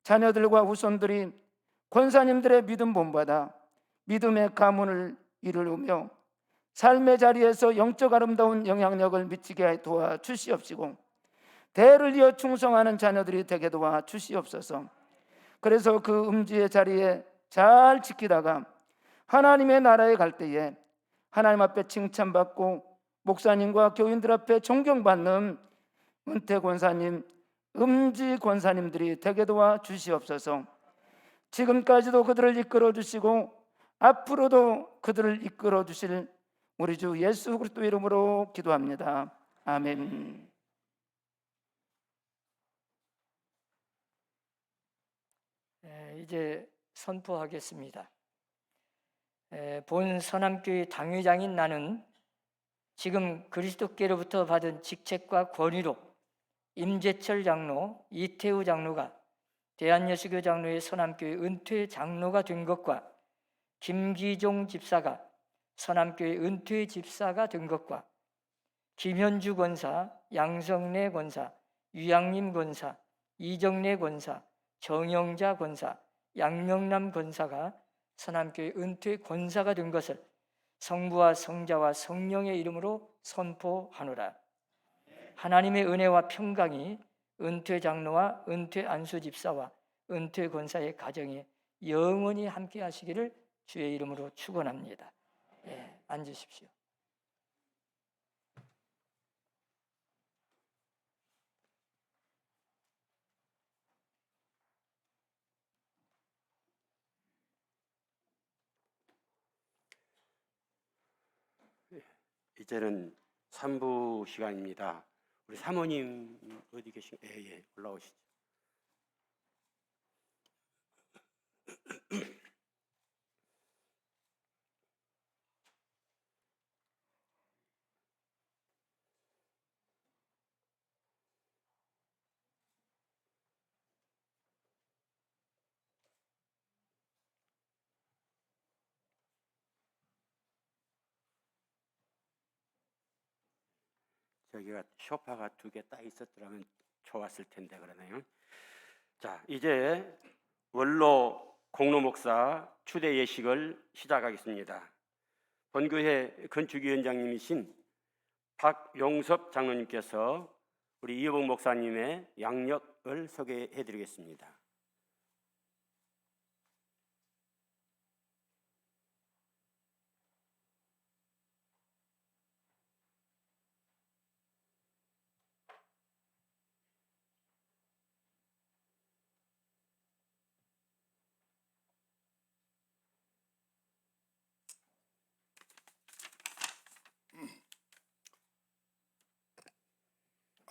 자녀들과 후손들이 권사님들의 믿음 본받아 믿음의 가문을 이루며 삶의 자리에서 영적 아름다운 영향력을 미치게 도와주시옵시고, 대를 이어 충성하는 자녀들이 되게 도와주시옵소서. 그래서 그 음지의 자리에 잘 지키다가 하나님의 나라에 갈 때에 하나님 앞에 칭찬받고 목사님과 교인들 앞에 존경받는 은퇴 권사님, 음지 권사님들이 되게 도와주시옵소서. 지금까지도 그들을 이끌어 주시고 앞으로도 그들을 이끌어 주실 우리 주 예수 그리스도 이름으로 기도합니다. 아멘. 이제 선포하겠습니다. 본 서남교회 당회장인 나는 지금 그리스도께로부터 받은 직책과 권위로 임재철 장로, 이태우 장로가 대한여수교 장로의 서남교회 은퇴 장로가 된 것과 김기종 집사가 서남교회 은퇴 집사가 된 것과 김현주 권사, 양성래 권사, 유양림 권사, 이정래 권사, 정영자 권사, 양명남 권사가 서남교회 은퇴 권사가 된 것을 성부와 성자와 성령의 이름으로 선포하노라. 하나님의 은혜와 평강이 은퇴 장로와 은퇴 안수 집사와 은퇴 권사의 가정에 영원히 함께 하시기를 주의 이름으로 축원합니다. 앉으십시오. 이제는 3부 시간입니다. 우리 사모님 어디 계신가요? 예, 올라오시죠. 여기가 소파가 2개 딱 있었더라면 좋았을 텐데 그러네요. 자, 이제 원로 공로 목사 추대 예식을 시작하겠습니다. 본교회 건축위원장님이신 박용섭 장로님께서 우리 이여복 목사님의 양력을 소개해 드리겠습니다.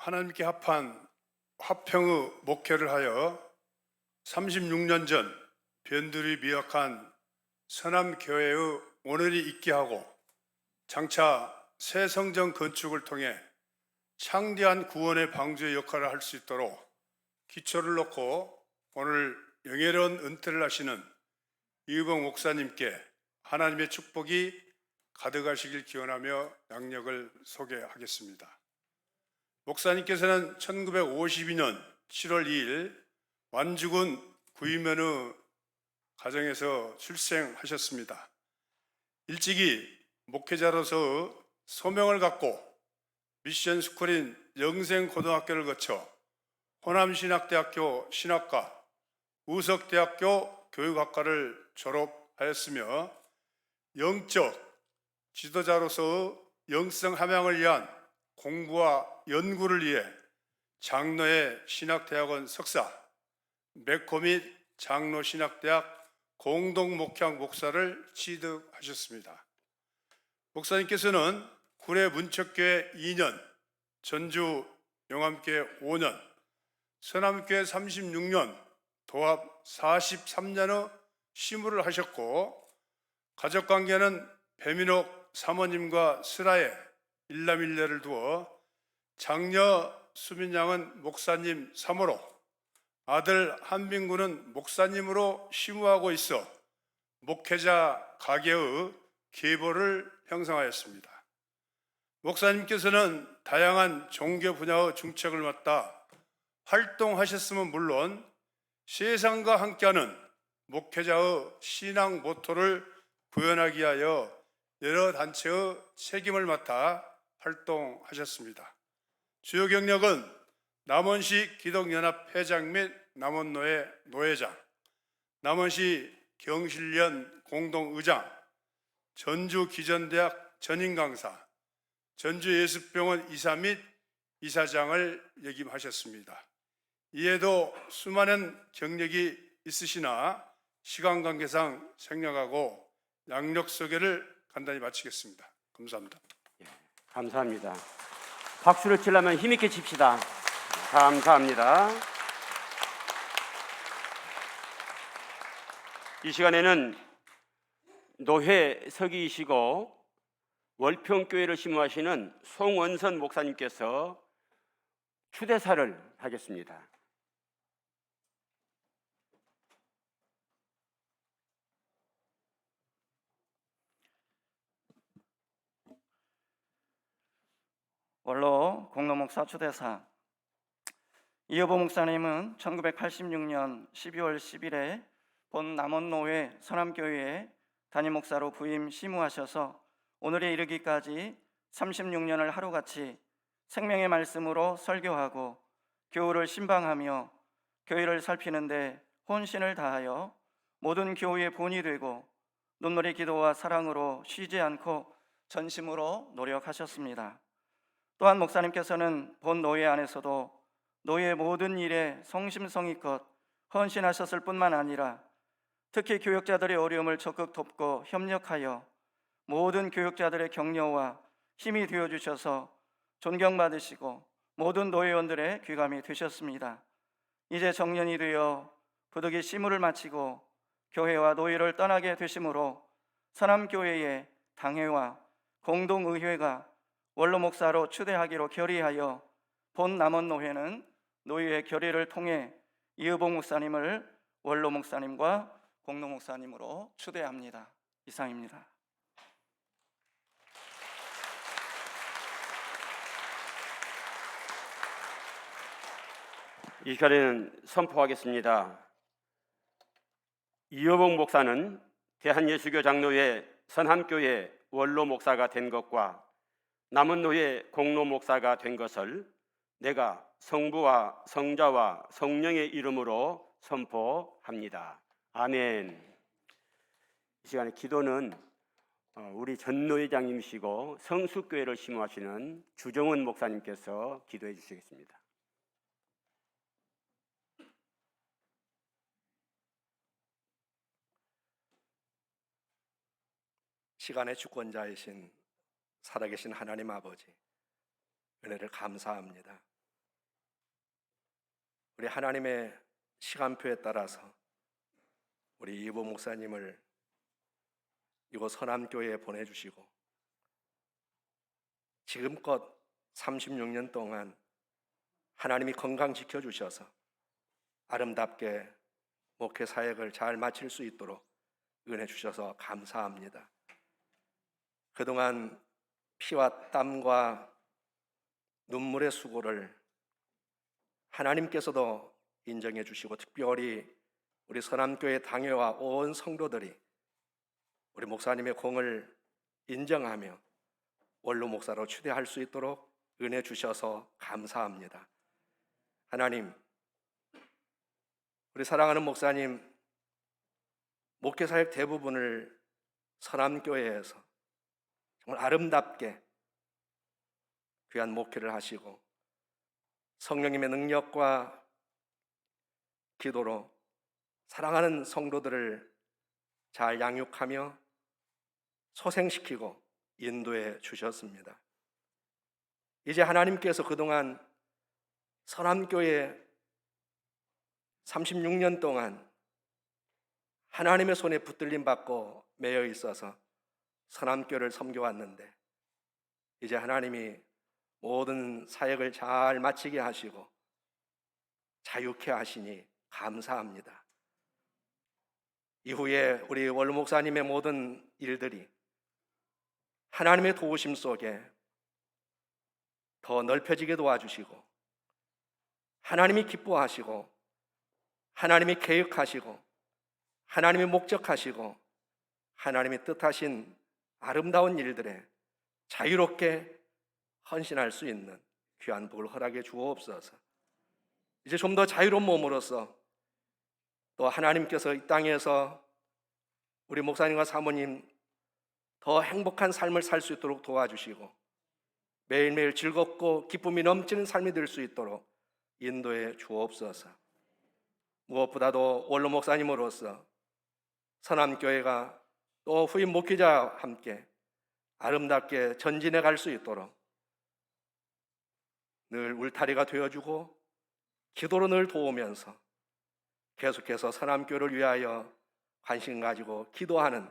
하나님께 합한 화평의 목회를 하여 36년 전 변두리 미약한 서남교회의 오늘이 있게 하고 장차 새 성전 건축을 통해 창대한 구원의 방주의 역할을 할 수 있도록 기초를 놓고 오늘 영예로운 은퇴를 하시는 이의복 목사님께 하나님의 축복이 가득하시길 기원하며 양력을 소개하겠습니다. 목사님께서는 1952년 7월 2일 완주군 구이면의 가정에서 출생하셨습니다. 일찍이 목회자로서 소명을 갖고 미션 스쿨인 영생고등학교를 거쳐 호남신학대학교 신학과, 우석대학교 교육학과를 졸업하였으며 영적 지도자로서 영성 함양을 위한 공부와 연구를 위해 장로의 신학대학원 석사, 맥코 및 장로신학대학 공동목회학 목사를 취득하셨습니다. 목사님께서는 구례 문척교회 2년, 전주 영암교회 5년, 서남교회 36년, 도합 43년의 시무를 하셨고 가족관계는 배민옥 사모님과 슬하에 일남일녀를 두어 장녀 수민양은 목사님 3호로 아들 한빈군은 목사님으로 시무하고 있어 목회자 가계의 계보를 형성하였습니다. 목사님께서는 다양한 종교 분야의 중책을 맡아 활동하셨으면 물론 세상과 함께하는 목회자의 신앙 모토를 구현하기 위하여 여러 단체의 책임을 맡아 활동하셨습니다. 주요 경력은 남원시 기독연합 회장 및 남원노회 노회장, 남원시 경실련 공동의장, 전주기전대학 전임강사, 전주예수병원 이사 및 이사장을 역임하셨습니다. 이에도 수많은 경력이 있으시나 시간 관계상 생략하고 양력 소개를 간단히 마치겠습니다. 감사합니다. 감사합니다. 박수를 치려면 힘있게 칩시다. 감사합니다. 이 시간에는 노회 서기이시고 월평교회를 심무하시는 송원선 목사님께서 추대사를 하겠습니다. 원로 공로목사 추대사 이여복 목사님은 1986년 12월 10일에 본 남원노회 서남교회에 담임목사로 부임 시무하셔서 오늘에 이르기까지 36년을 하루같이 생명의 말씀으로 설교하고 교우를 신방하며 교회를 살피는 데 혼신을 다하여 모든 교우의 본이 되고 눈물의 기도와 사랑으로 쉬지 않고 전심으로 노력하셨습니다. 또한 목사님께서는 본 노회 안에서도 노예의 모든 일에 성심성의껏 헌신하셨을 뿐만 아니라 특히 교역자들의 어려움을 적극 돕고 협력하여 모든 교역자들의 격려와 힘이 되어주셔서 존경받으시고 모든 노회원들의 귀감이 되셨습니다. 이제 정년이 되어 부득이 시무를 마치고 교회와 노예를 떠나게 되심으로 서남교회의 당회와 공동의회가 원로 목사로 추대하기로 결의하여 본 남원노회는 노예의 결의를 통해 이의복 목사님을 원로 목사님과 공로 목사님으로 추대합니다. 이상입니다. 이 시간에는 선포하겠습니다. 이여복 목사는 대한예수교 장로회 선함교회 원로 목사가 된 것과 남은 노예 공로 목사가 된 것을 내가 성부와 성자와 성령의 이름으로 선포합니다. 아멘. 이 시간에 기도는 우리 전노회장님이시고 성수교회를 심호하시는 주정은 목사님께서 기도해 주시겠습니다. 시간의 주권자이신 살아계신 하나님 아버지, 은혜를 감사합니다. 우리 하나님의 시간표에 따라서 우리 이보 목사님을 이곳 선함교회에 보내주시고 지금껏 36년 동안 하나님이 건강 지켜주셔서 아름답게 목회 사역을 잘 마칠 수 있도록 은혜 주셔서 감사합니다. 그동안 피와 땀과 눈물의 수고를 하나님께서도 인정해 주시고 특별히 우리 선함교회 당회와 온 성도들이 우리 목사님의 공을 인정하며 원로 목사로 추대할 수 있도록 은혜 주셔서 감사합니다. 하나님, 우리 사랑하는 목사님 목회 사역 대부분을 선함교회에서 정말 아름답게 귀한 목회를 하시고 성령님의 능력과 기도로 사랑하는 성도들을 잘 양육하며 소생시키고 인도해 주셨습니다. 이제 하나님께서 그동안 선함교회 36년 동안 하나님의 손에 붙들림 받고 매여 있어서 선함교회를 섬겨왔는데 이제 하나님이 모든 사역을 잘 마치게 하시고 자유케 하시니 감사합니다. 이후에 우리 원로 목사님의 모든 일들이 하나님의 도우심 속에 더 넓혀지게 도와주시고 하나님이 기뻐하시고 하나님이 계획하시고 하나님이 목적하시고 하나님이 뜻하신 아름다운 일들에 자유롭게 헌신할 수 있는 귀한 복을 허락해 주옵소서. 이제 좀 더 자유로운 몸으로서 또 하나님께서 이 땅에서 우리 목사님과 사모님 더 행복한 삶을 살 수 있도록 도와주시고 매일매일 즐겁고 기쁨이 넘치는 삶이 될 수 있도록 인도해 주옵소서. 무엇보다도 원로 목사님으로서 선함교회가 또 후임 목회자와 함께 아름답게 전진해 갈 수 있도록 늘 울타리가 되어주고 기도로 늘 도우면서 계속해서 선함교회를 위하여 관심 가지고 기도하는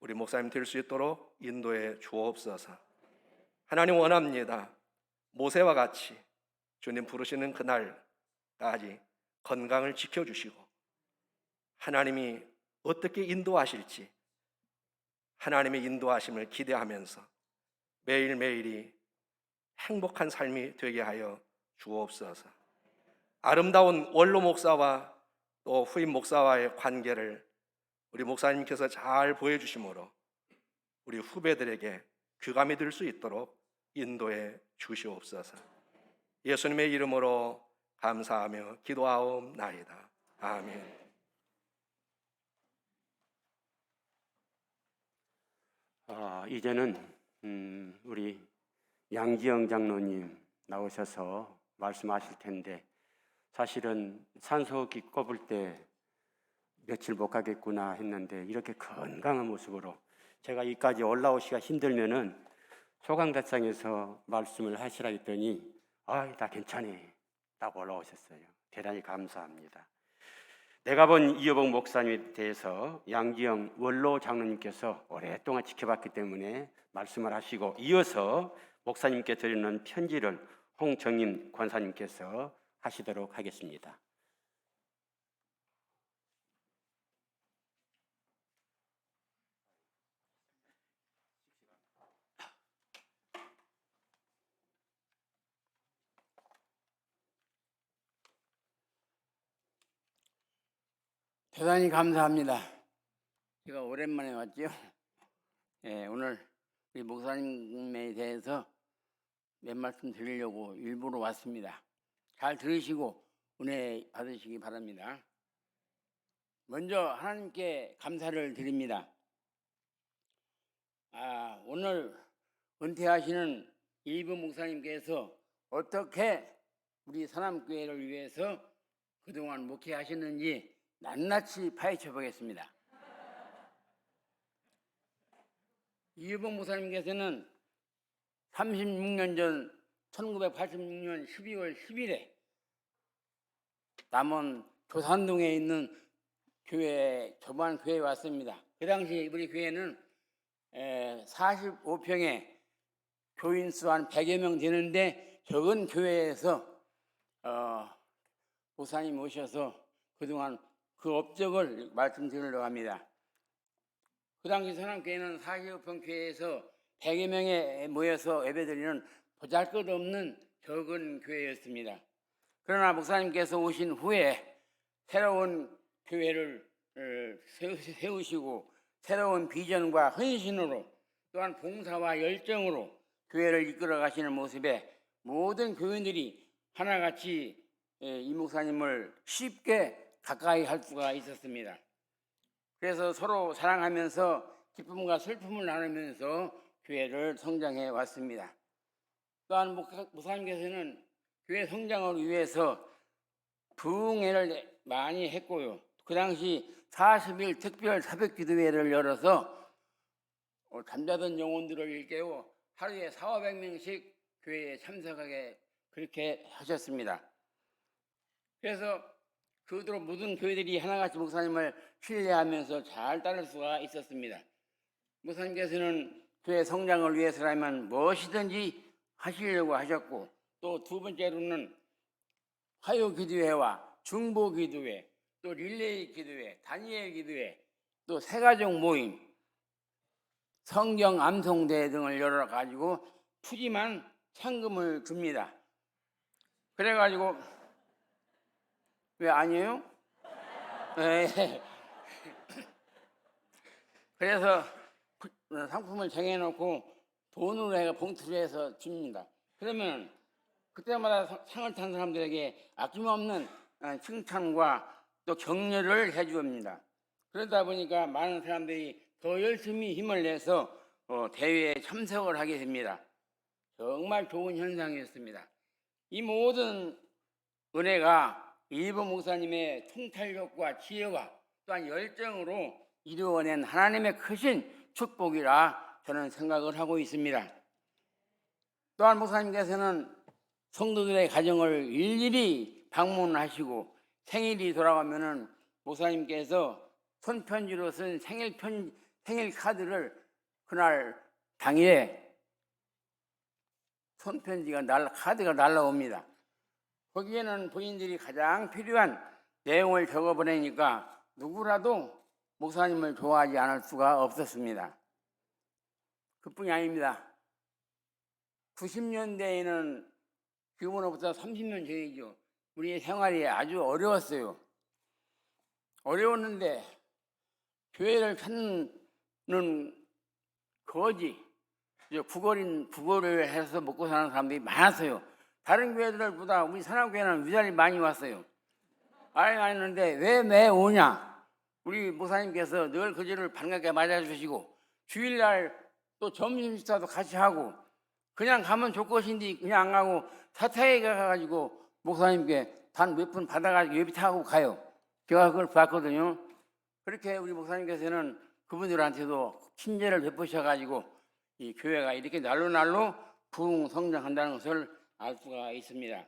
우리 목사님 될 수 있도록 인도해 주옵소서. 하나님 원합니다. 모세와 같이 주님 부르시는 그날까지 건강을 지켜주시고 하나님이 어떻게 인도하실지 하나님의 인도하심을 기대하면서 매일매일이 행복한 삶이 되게 하여 주옵소서. 아름다운 원로 목사와 또 후임 목사와의 관계를 우리 목사님께서 잘 보여주심으로 우리 후배들에게 귀감이 될 수 있도록 인도해 주시옵소서. 예수님의 이름으로 감사하며 기도하옵나이다. 아멘. 이제는 우리 양지영 장로님 나오셔서 말씀하실 텐데 사실은 산소호흡기 꼽을 때 며칠 못 가겠구나 했는데 이렇게 건강한 모습으로 제가 여기까지 올라오시기가 힘들면은 소강대상에서 말씀을 하시라 했더니 나 괜찮네 딱 올라오셨어요. 대단히 감사합니다. 내가 본 이여복 목사님에 대해서 양지영 원로 장로님께서 오랫동안 지켜봤기 때문에 말씀을 하시고 이어서 목사님께 드리는 편지를 홍정임 권사님께서 하시도록 하겠습니다. 대단히 감사합니다. 제가 오랜만에 왔죠. 오늘 우리 목사님에 대해서 몇 말씀 드리려고 일부러 왔습니다. 잘 들으시고 은혜 받으시기 바랍니다. 먼저 하나님께 감사를 드립니다. 오늘 은퇴하시는 일부 목사님께서 어떻게 우리 사남교회를 위해서 그동안 목회하셨는지 낱낱이 파헤쳐 보겠습니다. 이유봉 목사님께서는 36년 전 1986년 12월 10일에 남원 조산동에 있는 교회, 조만 교회에 왔습니다. 그 당시 우리 교회는 45평에 교인 수 한 100여 명 되는데 적은 교회에서 목사님 오셔서 그동안 그 업적을 말씀드리려고 합니다. 그 당시 선암교회는 45평 교회에서 100여 명에 모여서 예배드리는 보잘것없는 적은 교회였습니다. 그러나 목사님께서 오신 후에 새로운 교회를 세우시고 새로운 비전과 헌신으로 또한 봉사와 열정으로 교회를 이끌어 가시는 모습에 모든 교인들이 하나같이 이 목사님을 쉽게 가까이 할 수가 있었습니다. 그래서 서로 사랑하면서 기쁨과 슬픔을 나누면서 교회를 성장해 왔습니다. 또한 목사님께서는 교회 성장을 위해서 부흥회를 많이 했고요. 그 당시 40일 특별 새벽 기도회를 열어서 잠자던 영혼들을 일깨워 하루에 400~500명씩 교회에 참석하게 그렇게 하셨습니다. 그래서 그대로 모든 교회들이 하나같이 목사님을 신뢰하면서 잘 따를 수가 있었습니다. 목사님께서는 교회 성장을 위해서라면 무엇이든지 하시려고 하셨고, 또 두 번째로는 화요 기도회와 중보 기도회, 또 릴레이 기도회, 다니엘 기도회, 또 새가족 모임, 성경 암송대회 등을 열어가지고 푸짐한 상금을 줍니다. 그래가지고 왜 아니에요? 그래서 상품을 정해놓고 돈으로 해가 봉투를 해서 줍니다. 그러면 그때마다 상을 탄 사람들에게 아낌없는 칭찬과 또 격려를 해줍니다. 그러다 보니까 많은 사람들이 더 열심히 힘을 내서 대회에 참석을 하게 됩니다. 정말 좋은 현상이었습니다. 이 모든 은혜가 일부 목사님의 통찰력과 지혜와 또한 열정으로 이루어낸 하나님의 크신 축복이라 저는 생각을 하고 있습니다. 또한 목사님께서는 성도들의 가정을 일일이 방문하시고 생일이 돌아가면은 목사님께서 손편지로 쓴 생일 카드를 그날 당일에 카드가 날라옵니다. 거기에는 본인들이 가장 필요한 내용을 적어보내니까 누구라도 목사님을 좋아하지 않을 수가 없었습니다. 그뿐이 아닙니다. 90년대에는 지금으로부터 30년 전이죠. 우리의 생활이 아주 어려웠어요. 어려웠는데 교회를 찾는 거지, 구걸을 해서 먹고 사는 사람들이 많았어요. 다른 교회들보다 우리 산악교회는 위자리 많이 왔어요. 왔는데 왜 오냐? 우리 목사님께서 늘 그 줄을 반갑게 맞아주시고 주일날 또 점심 식사도 같이 하고 그냥 가면 좋을 것인데 그냥 안 가고 사타에 가가지고 목사님께 단 몇 분 받아가지고 예비타고 가요. 제가 그걸 봤거든요. 그렇게 우리 목사님께서는 그분들한테도 친절을 베푸셔가지고 이 교회가 이렇게 날로 부흥 성장한다는 것을 알 수가 있습니다.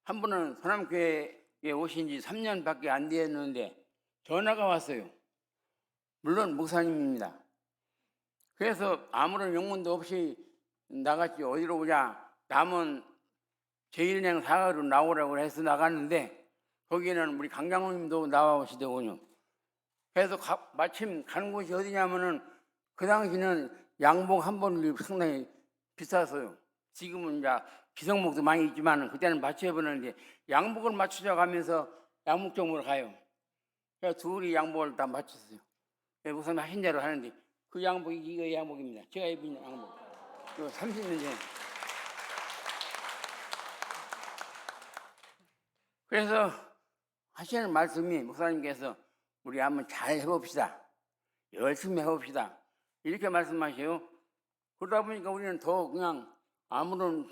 한 분은 서남교회에 오신 지 3년밖에 안 되었는데 전화가 왔어요. 물론 목사님입니다. 그래서 아무런 용문도 없이 나갔지. 어디로 오냐? 남은 제1은행 사과로 나오라고 해서 나갔는데 거기에는 우리 강장로님도 나와오시더군요. 그래서 마침 가는 곳이 어디냐면은 그 당시는 양복 한 벌이 상당히 비쌌어요. 지금은 이제 기성목도 많이 있지만 그때는 맞춰 입었는데 양복을 맞추자 가면서 양복점으로 가요. 그래서 둘이 양복을 다 맞췄어요. 목사님 하신 대로 하는데 그 양복이 이거 양복입니다. 제가 입은 양복. 30년 전에. 그래서 하시는 말씀이 목사님께서 우리 한번 잘 해봅시다. 열심히 해봅시다. 이렇게 말씀하셔요. 그러다 보니까 우리는 더 그냥 아무런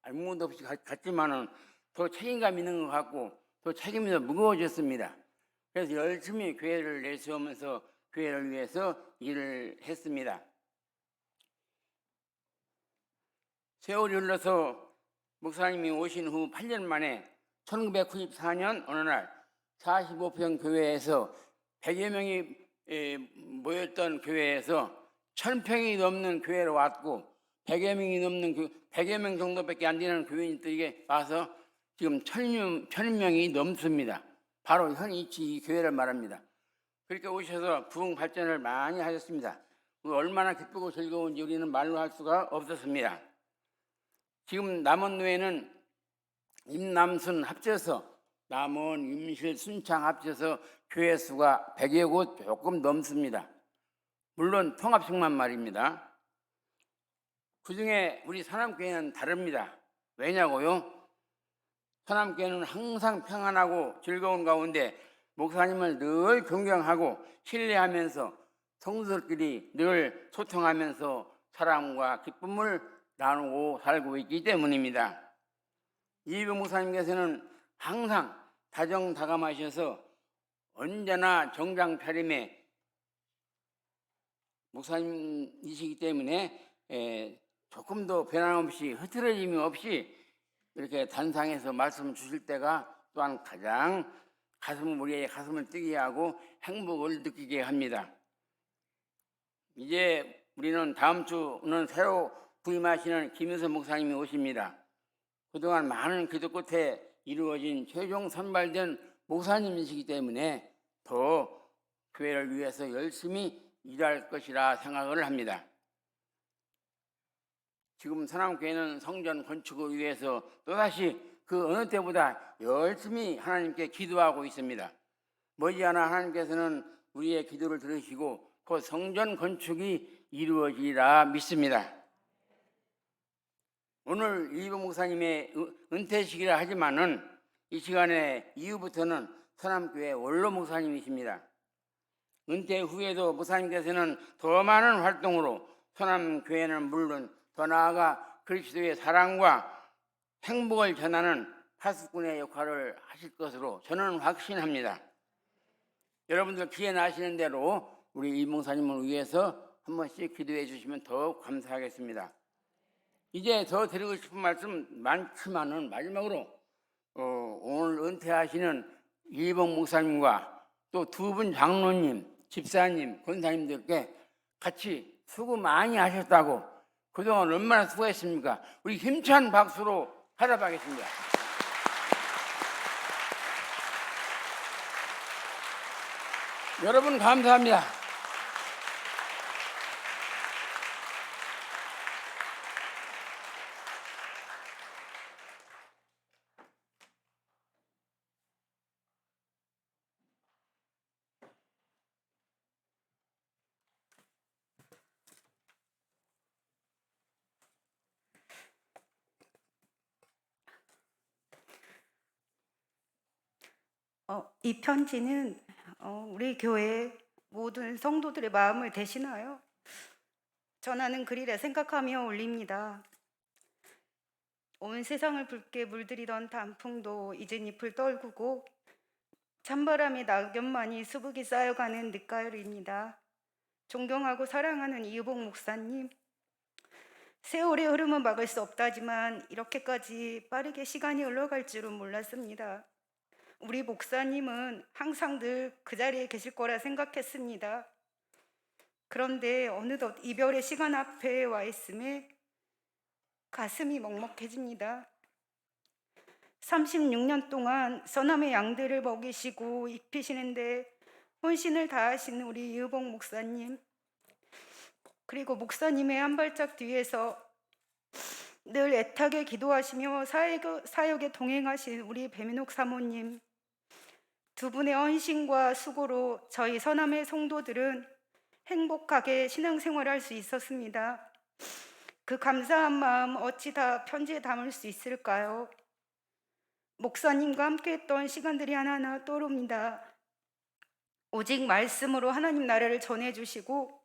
아무것도 없이 갔지만은 더 책임감 있는 것 같고 더 책임이 더 무거워졌습니다. 그래서 열심히 교회를 내세우면서 교회를 위해서 일을 했습니다. 세월이 흘러서 목사님이 오신 후 8년 만에 1994년 어느 날 45평 교회에서 100여 명이 모였던 교회에서 1000평이 넘는 교회로 왔고 100여 명이 넘는 100여 명 정도밖에 안 되는 교회인들에게 와서 지금 1000명이 넘습니다. 바로 현이치 이 교회를 말합니다. 그렇게 오셔서 부흥 발전을 많이 하셨습니다. 얼마나 기쁘고 즐거운지 우리는 말로 할 수가 없었습니다. 지금 남원 노회는 임남순 합쳐서 남원, 임실, 순창 합쳐서 교회 수가 100여 곳 조금 넘습니다. 물론 통합식만 말입니다. 그중에 우리 서남교회는 다릅니다. 왜냐고요? 서남교회는 항상 평안하고 즐거운 가운데 목사님을 늘 존경하고 신뢰하면서 성도들끼리 늘 소통하면서 사랑과 기쁨을 나누고 살고 있기 때문입니다. 이병 목사님께서는 항상 다정다감하셔서 언제나 정장 차림에 목사님이시기 때문에 조금도 변함없이 흐트러짐이 없이 이렇게 단상에서 말씀 주실 때가 또한 가장 우리의 가슴을 뜨게 하고 행복을 느끼게 합니다. 이제 우리는 다음 주는 새로 부임하시는 김효선 목사님이 오십니다. 그동안 많은 기도 끝에 이루어진 최종 선발된 목사님이시기 때문에 더 교회를 위해서 열심히 일할 것이라 생각을 합니다. 지금 서남교회는 성전 건축을 위해서 또다시 그 어느 때보다 열심히 하나님께 기도하고 있습니다. 머지않아 하나님께서는 우리의 기도를 들으시고 그 성전 건축이 이루어지리라 믿습니다. 오늘 이병 목사님의 은퇴식이라 하지만은 이 시간에 이후부터는 서남교회 원로 목사님이십니다. 은퇴 후에도 목사님께서는 더 많은 활동으로 서남교회는 물론 더 나아가 그리스도의 사랑과 행복을 전하는 파수꾼의 역할을 하실 것으로 저는 확신합니다. 여러분들 기회 나시는 대로 우리 이 목사님을 위해서 한 번씩 기도해 주시면 더욱 감사하겠습니다. 이제 더 드리고 싶은 말씀 많지만은 마지막으로 오늘 은퇴하시는 이병 목사님과 또 두 분 장로님, 집사님, 권사님들께 같이 수고 많이 하셨다고 그동안 얼마나 수고했습니까? 우리 힘찬 박수로 화답하겠습니다. 여러분 감사합니다. 이 편지는 우리 교회 모든 성도들의 마음을 대신하여 전하는 글이라 생각하며 올립니다. 온 세상을 붉게 물들이던 단풍도 이젠 잎을 떨구고 찬바람에 낙엽만이 수북이 쌓여가는 늦가을입니다. 존경하고 사랑하는 이유복 목사님, 세월의 흐름은 막을 수 없다지만 이렇게까지 빠르게 시간이 흘러갈 줄은 몰랐습니다. 우리 목사님은 항상 늘 그 자리에 계실 거라 생각했습니다. 그런데 어느덧 이별의 시간 앞에 와 있음에 가슴이 먹먹해집니다. 36년 동안 서남의 양들을 먹이시고 입히시는데 혼신을 다하신 우리 이유복 목사님, 그리고 목사님의 한 발짝 뒤에서 늘 애타게 기도하시며 사역에 동행하신 우리 배민옥 사모님, 두 분의 헌신과 수고로 저희 서남의 성도들은 행복하게 신앙생활할 수 있었습니다. 그 감사한 마음 어찌 다 편지에 담을 수 있을까요? 목사님과 함께했던 시간들이 하나하나 떠오릅니다. 오직 말씀으로 하나님 나라를 전해주시고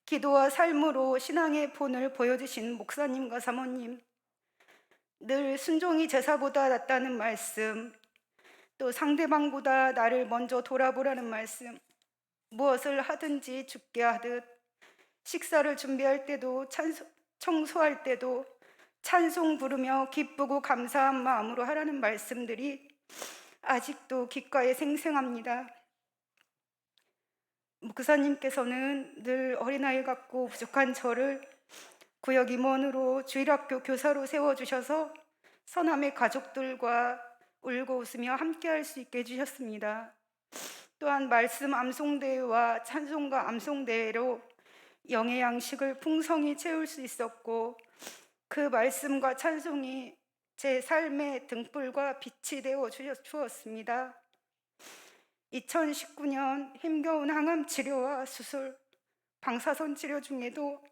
기도와 삶으로 신앙의 본을 보여주신 목사님과 사모님, 늘 순종이 제사보다 낫다는 말씀, 또 상대방보다 나를 먼저 돌아보라는 말씀, 무엇을 하든지 죽게 하듯 식사를 준비할 때도 청소할 때도 찬송 부르며 기쁘고 감사한 마음으로 하라는 말씀들이 아직도 귓가에 생생합니다. 목사님께서는 늘 어린아이 같고 부족한 저를 구역 임원으로 주일학교 교사로 세워주셔서 서남의 가족들과 울고 웃으며 함께할 수 있게 해주셨습니다. 또한 말씀 암송대회와 찬송가 암송대회로 영의 양식을 풍성히 채울 수 있었고 그 말씀과 찬송이 제 삶의 등불과 빛이 되어 주었습니다. 2019년 힘겨운 항암 치료와 수술, 방사선 치료 중에도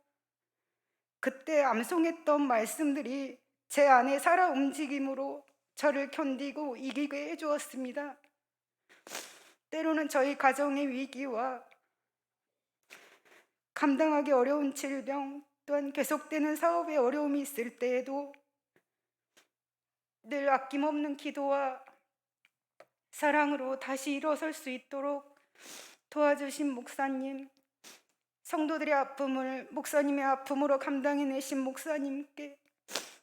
그때 암송했던 말씀들이 제 안에 살아 움직임으로 저를 견디고 이기게 해주었습니다. 때로는 저희 가정의 위기와 감당하기 어려운 질병, 또한 계속되는 사업에 어려움이 있을 때에도 늘 아낌없는 기도와 사랑으로 다시 일어설 수 있도록 도와주신 목사님, 성도들의 아픔을 목사님의 아픔으로 감당해내신 목사님께,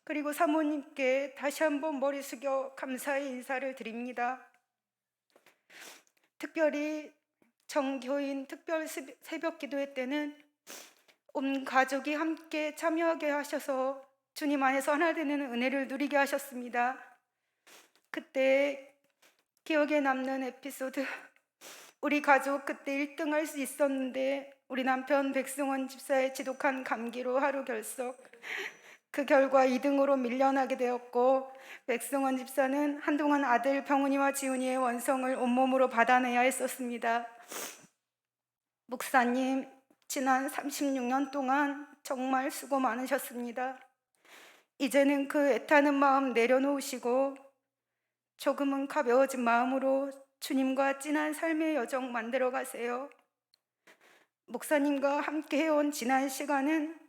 그리고 사모님께 다시 한번 머리 숙여 감사의 인사를 드립니다. 특별히 정교인 특별 새벽 기도회 때는 온 가족이 함께 참여하게 하셔서 주님 안에서 하나 되는 은혜를 누리게 하셨습니다. 그때 기억에 남는 에피소드, 우리 가족 그때 1등 할 수 있었는데 우리 남편 백승원 집사의 지독한 감기로 하루 결석, 그 결과 2등으로 밀려나게 되었고 백승원 집사는 한동안 아들 병훈이와 지훈이의 원성을 온몸으로 받아내야 했었습니다. 목사님, 지난 36년 동안 정말 수고 많으셨습니다. 이제는 그 애타는 마음 내려놓으시고 조금은 가벼워진 마음으로 주님과 진한 삶의 여정 만들어 가세요. 목사님과 함께 해온 지난 시간은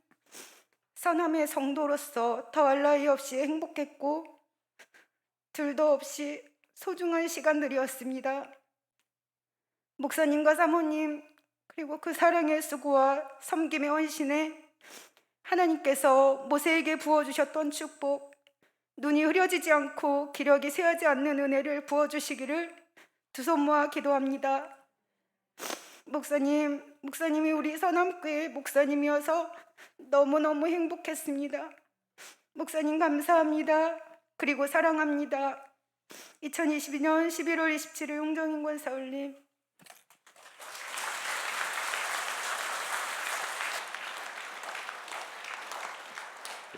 서남의 성도로서 더할 나위 없이 행복했고 둘도 없이 소중한 시간들이었습니다. 목사님과 사모님, 그리고 그 사랑의 수고와 섬김의 헌신에 하나님께서 모세에게 부어주셨던 축복, 눈이 흐려지지 않고 기력이 쇠하지 않는 은혜를 부어주시기를 두 손 모아 기도합니다. 목사님이 우리 서남교회 목사님이어서 너무너무 행복했습니다. 목사님 감사합니다. 그리고 사랑합니다. 2022년 11월 27일 용정인 권사울님.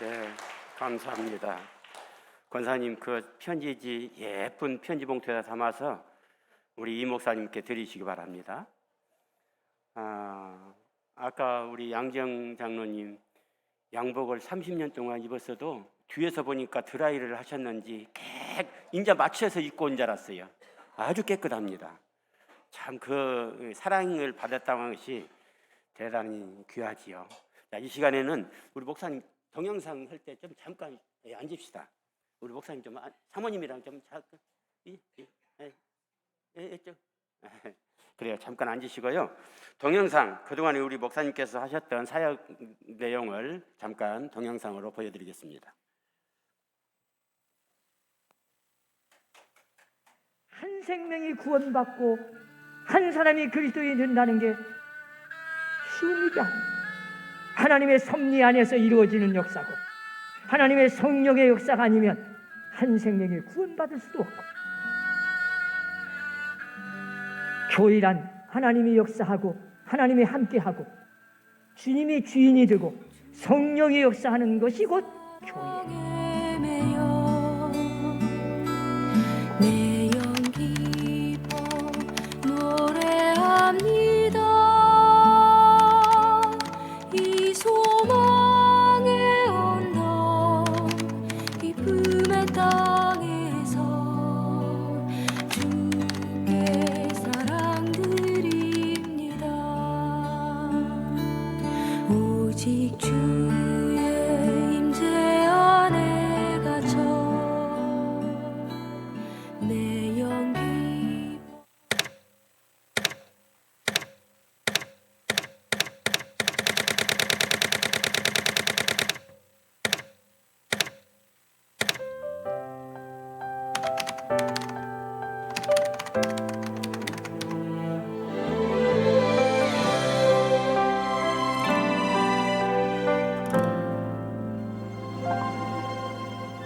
네, 감사합니다. 권사님, 그 편지지 예쁜 편지 봉투에다 담아서 우리 이 목사님께 드리시기 바랍니다. 아까 우리 양정 장로님 양복을 30년 동안 입었어도 뒤에서 보니까 드라이를 하셨는지 인자 맞춰서 입고 온 줄 알았어요. 아주 깨끗합니다. 참 그 사랑을 받았다는 것이 대단히 귀하지요. 자, 이 시간에는 우리 목사님 동영상 할 때 좀 잠깐 앉읍시다. 우리 목사님 좀 사모님이랑 좀 그래요. 잠깐 앉으시고요. 동영상, 그동안에 우리 목사님께서 하셨던 사역 내용을 잠깐 동영상으로 보여드리겠습니다. 한 생명이 구원받고 한 사람이 그리스도인이 된다는 게 쉬운 일이 아닙니다. 하나님의 섭리 안에서 이루어지는 역사고 하나님의 성령의 역사가 아니면 한 생명이 구원받을 수도 없고, 교회란 하나님이 역사하고 하나님이 함께하고 주님이 주인이 되고 성령이 역사하는 것이 곧 교회예요. 내 영 기뻐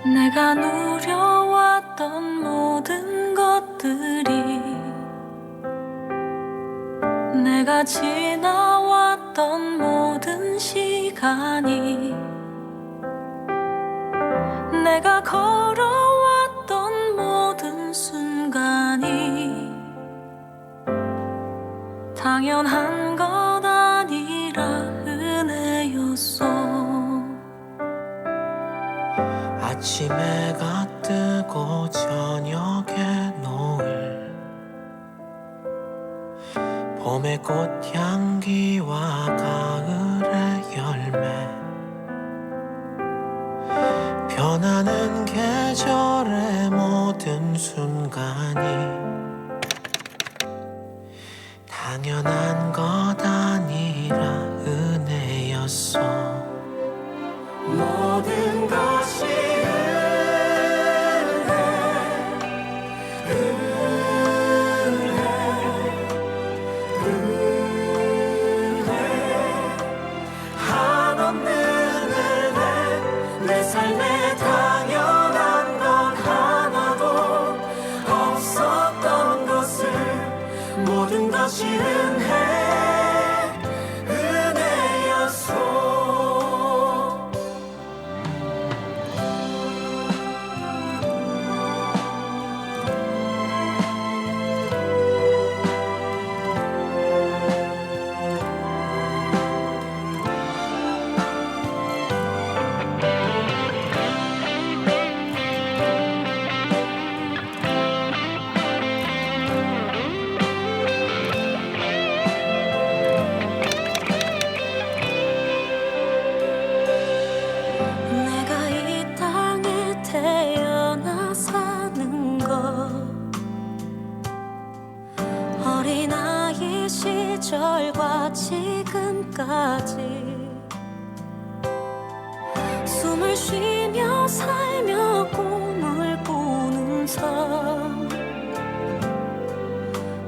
내가 누려왔던 모든 것들이, 내가 지나왔던 모든 시간이, 내가 걸어왔던 모든 순간이 당연한 것 아니라 은혜였어. 아침 해가 뜨고 저녁에 노을, 봄의 꽃향기와 가을의 열매, 변하는 계절의 모든 순간이 당연한 것 아니라 은혜였어. 모든 것이 한없는 은혜, 내 삶에 당연한 건 하나도 없었던 것을, 모든 것이 은혜였소. 내가 이 땅에 태어나 사는 것, 어린아이 시절과 지금까지 숨을 쉬며 살며 꿈을 꾸는 삶,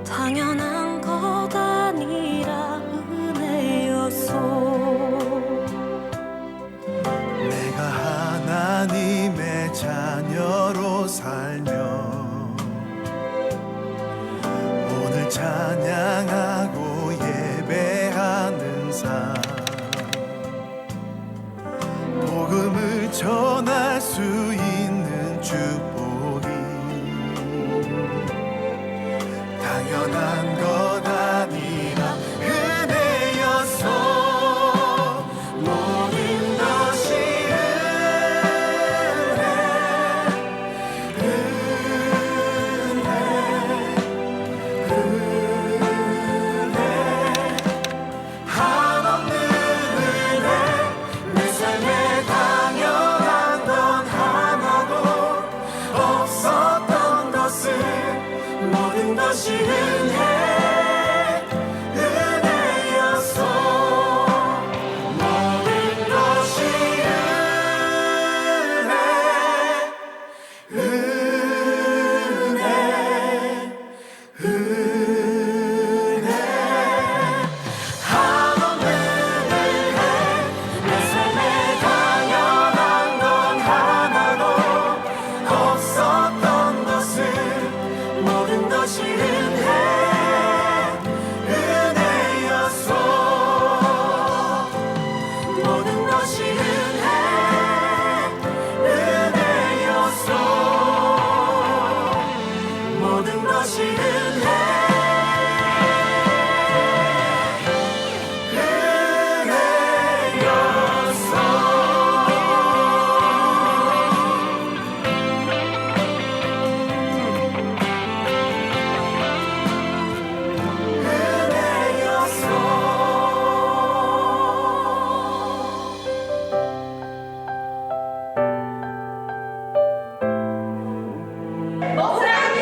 당연한 것 아니라 은혜였소. 내가 하나님의 자녀로 살며 오늘 찬양하고 예배하는 삶, 복음을 전할 수 있는 축복이 당연한 것 아니라 은혜였어. 모든 것이 한없는 은혜, 내 삶에 당연한 건 하나도 없었던 것을, 모든 것이 은혜였소. 모든 것이 한없는 은혜, 내 삶에 당연한 건 하나도 없었던 것을, 모든 것이 은혜였소. 모든 것이 은혜였소. 모든 것이 목사님!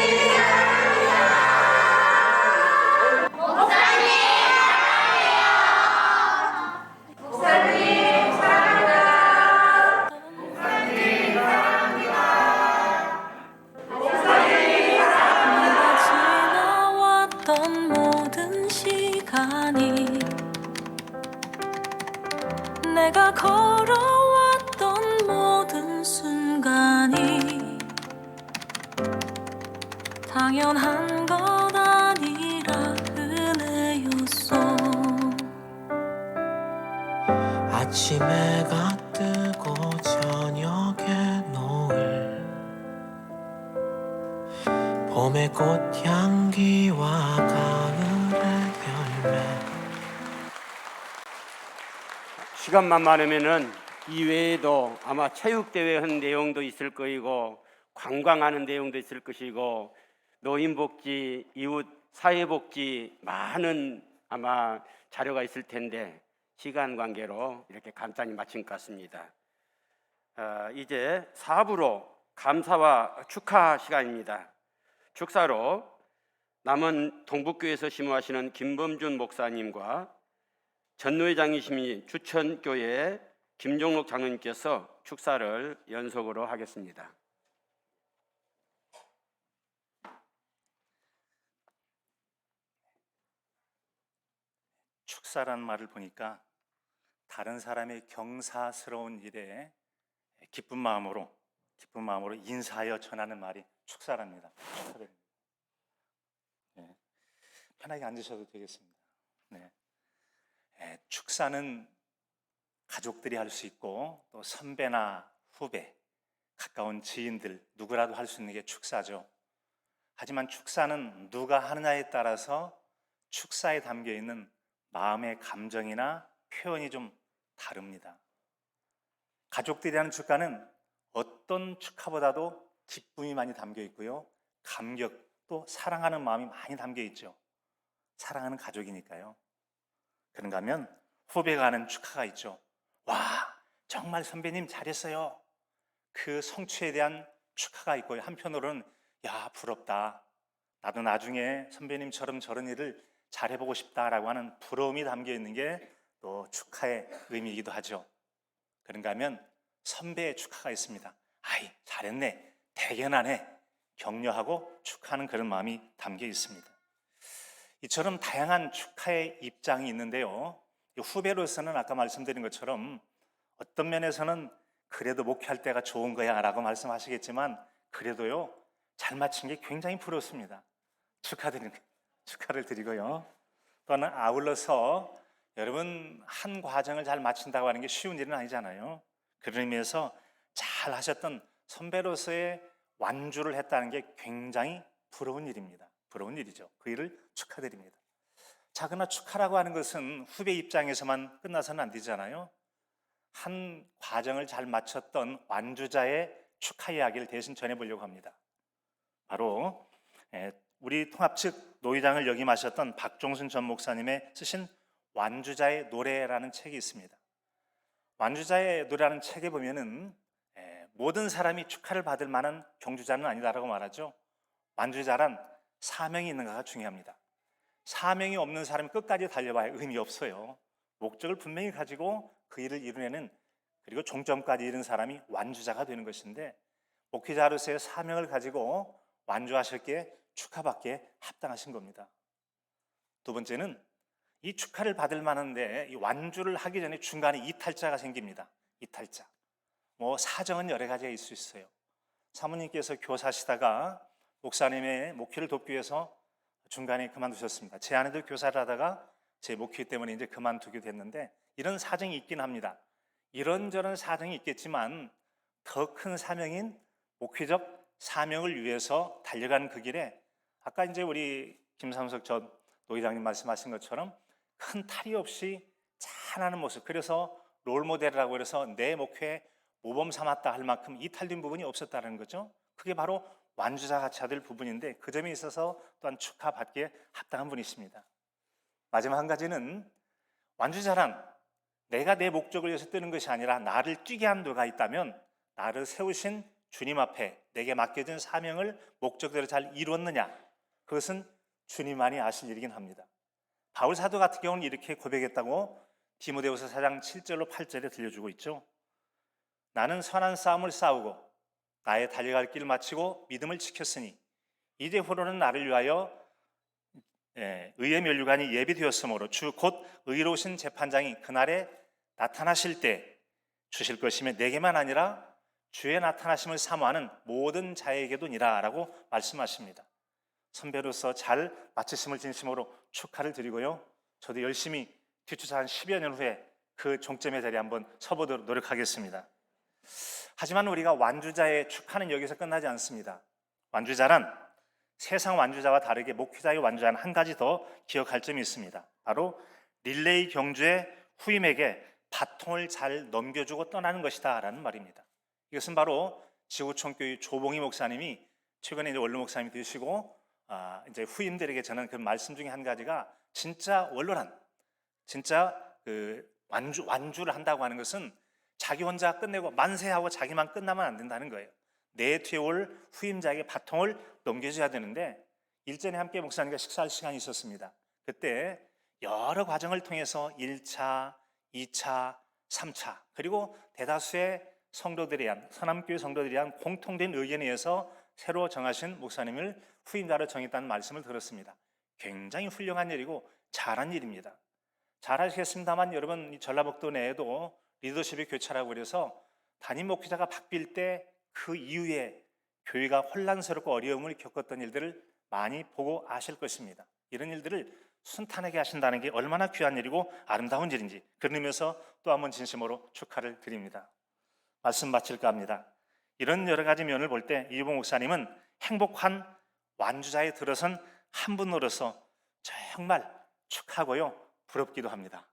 걸어왔던 모든 시간이 내가 걸어왔던 모든 순간이 당연한 것 아니라 은혜였어. 아침 해가 뜨고 저녁에 노을 봄의 꽃향기와 가을의 열매. 시간만 많으면은 이 외에도 아마 체육대회 하는 내용도 있을 거이고 관광하는 내용도 있을 것이고 노인복지, 이웃 사회복지 많은 아마 자료가 있을 텐데 시간 관계로 이렇게 간단히 마친 것 같습니다. 이제 4부로 감사와 축하 시간입니다. 축사로 남원 동북교회에서 심호하시는 김범준 목사님과 전노회장이신 주천교회 김종록 장로님께서 축사를 연속으로 하겠습니다. 축사라는 말을 보니까 다른 사람의 경사스러운 일에 기쁜 마음으로 인사하여 전하는 말이 축사랍니다. 축하드립니다. 네. 편하게 앉으셔도 되겠습니다. 네. 축사는 가족들이 할 수 있고 또 선배나 후배, 가까운 지인들 누구라도 할 수 있는 게 축사죠. 하지만 축사는 누가 하느냐에 따라서 축사에 담겨 있는 마음의 감정이나 표현이 좀 다릅니다. 가족들이 하는 축가는 어떤 축하보다도 기쁨이 많이 담겨 있고요, 감격, 또 사랑하는 마음이 많이 담겨 있죠. 사랑하는 가족이니까요. 그런가 하면 후배가 하는 축하가 있죠. 와, 정말 선배님 잘했어요. 그 성취에 대한 축하가 있고요. 한편으로는 야, 부럽다. 나도 나중에 선배님처럼 저런 일을 잘해보고 싶다라고 하는 부러움이 담겨 있는 게 또 축하의 의미이기도 하죠. 그런가 하면 선배의 축하가 있습니다. 아이, 잘했네, 대견하네, 격려하고 축하하는 그런 마음이 담겨 있습니다. 이처럼 다양한 축하의 입장이 있는데요, 후배로서는 아까 말씀드린 것처럼 어떤 면에서는 그래도 목회할 때가 좋은 거야 라고 말씀하시겠지만 그래도요, 잘 마친 게 굉장히 부럽습니다. 축하를 드리고요. 또는 아울러서 여러분, 한 과정을 잘 마친다고 하는 게 쉬운 일은 아니잖아요. 그런 의미에서 잘 하셨던 선배로서의 완주를 했다는 게 굉장히 부러운 일입니다. 부러운 일이죠. 그 일을 축하드립니다. 자, 그러나 축하라고 하는 것은 후배 입장에서만 끝나서는 안 되잖아요. 한 과정을 잘 마쳤던 완주자의 축하 이야기를 대신 전해보려고 합니다. 바로 우리 통합 측 노회장을 역임하셨던 박종순 전 목사님의 쓰신 완주자의 노래라는 책이 있습니다. 완주자의 노래라는 책에 보면은 모든 사람이 축하를 받을 만한 경주자는 아니다라고 말하죠. 완주자란 사명이 있는가가 중요합니다. 사명이 없는 사람이 끝까지 달려봐야 의미 없어요. 목적을 분명히 가지고 그 일을 이루내는, 그리고 종점까지 이룬 사람이 완주자가 되는 것인데, 목회자로서의 사명을 가지고 완주하셨기에 축하받기에 합당하신 겁니다. 두 번째는 이 축하를 받을 만한데 이 완주를 하기 전에 중간에 이탈자가 생깁니다. 이탈자. 사정은 여러 가지가 있을 수 있어요. 사모님께서 교사시다가 목사님의 목회를 돕기 위해서 중간에 그만두셨습니다. 제 아내도 교사를 하다가 제 목회 때문에 이제 그만두게 됐는데, 이런 사정이 있긴 합니다. 이런저런 사정이 있겠지만 더 큰 사명인 목회적 사명을 위해서 달려가는 그 길에 아까 이제 우리 김삼석 전 노회장님 말씀하신 것처럼 큰 탈이 없이 잘하는 모습, 그래서 롤모델이라고 해서 내 목회에 모범 삼았다 할 만큼 이탈된 부분이 없었다는 거죠. 그게 바로 완주자 같이 될 부분인데, 그 점에 있어서 또한 축하받기에 합당한 분이십니다. 마지막 한 가지는 완주자란 내가 내 목적을 위해서 뜨는 것이 아니라 나를 뛰게 한 누가 있다면 나를 세우신 주님 앞에 내게 맡겨진 사명을 목적대로 잘 이루었느냐, 그것은 주님만이 아실 일이긴 합니다. 바울 사도 같은 경우는 이렇게 고백했다고 디모데후서 4장 7절로 8절에 들려주고 있죠. 나는 선한 싸움을 싸우고 나의 달려갈 길을 마치고 믿음을 지켰으니 이제 후로는 나를 위하여 의의 면류관이 예비되었으므로 주 곧 의로우신 재판장이 그날에 나타나실 때 주실 것이며 내게만 아니라 주의 나타나심을 사모하는 모든 자에게도니라 라고 말씀하십니다. 선배로서 잘 마치심을 진심으로 축하를 드리고요. 저도 열심히 뒷주사 한 10여 년 후에 그 종점의 자리에 한번 서보도록 노력하겠습니다. 하지만 우리가 완주자의 축하는 여기서 끝나지 않습니다. 완주자란 세상 완주자와 다르게 목회자의 완주자는 한 가지 더 기억할 점이 있습니다. 바로 릴레이 경주의 후임에게 바통을 잘 넘겨주고 떠나는 것이다 라는 말입니다. 이것은 바로 지구촌교회 조봉희 목사님이 최근에 이제 원로 목사님이 되시고 이제 후임들에게 저는 그 말씀 중에 한 가지가 진짜 원로란 진짜 그 완주를 한다고 하는 것은 자기 혼자 끝내고 만세하고 자기만 끝나면 안 된다는 거예요. 내 뒤에 올 후임자에게 바통을 넘겨줘야 되는데 일전에 함께 목사님과 식사할 시간이 있었습니다. 그때 여러 과정을 통해서 1차, 2차, 3차 그리고 대다수의 성도들에 대한 서남교회 성도들에 대한 공통된 의견에 의해서 새로 정하신 목사님을 후임자로 정했다는 말씀을 들었습니다. 굉장히 훌륭한 일이고 잘한 일입니다. 잘하시겠습니다만 여러분 이 전라북도 내에도 리더십이 교차라고 그래서 담임 목회자가 바뀔 때 그 이후에 교회가 혼란스럽고 어려움을 겪었던 일들을 많이 보고 아실 것입니다. 이런 일들을 순탄하게 하신다는 게 얼마나 귀한 일이고 아름다운 일인지 그런 의미에서 또 한번 진심으로 축하를 드립니다. 말씀 마칠까 합니다. 이런 여러 가지 면을 볼 때 이유봉 목사님은 행복한 완주자에 들어선 한 분으로서 정말 축하고요 부럽기도 합니다.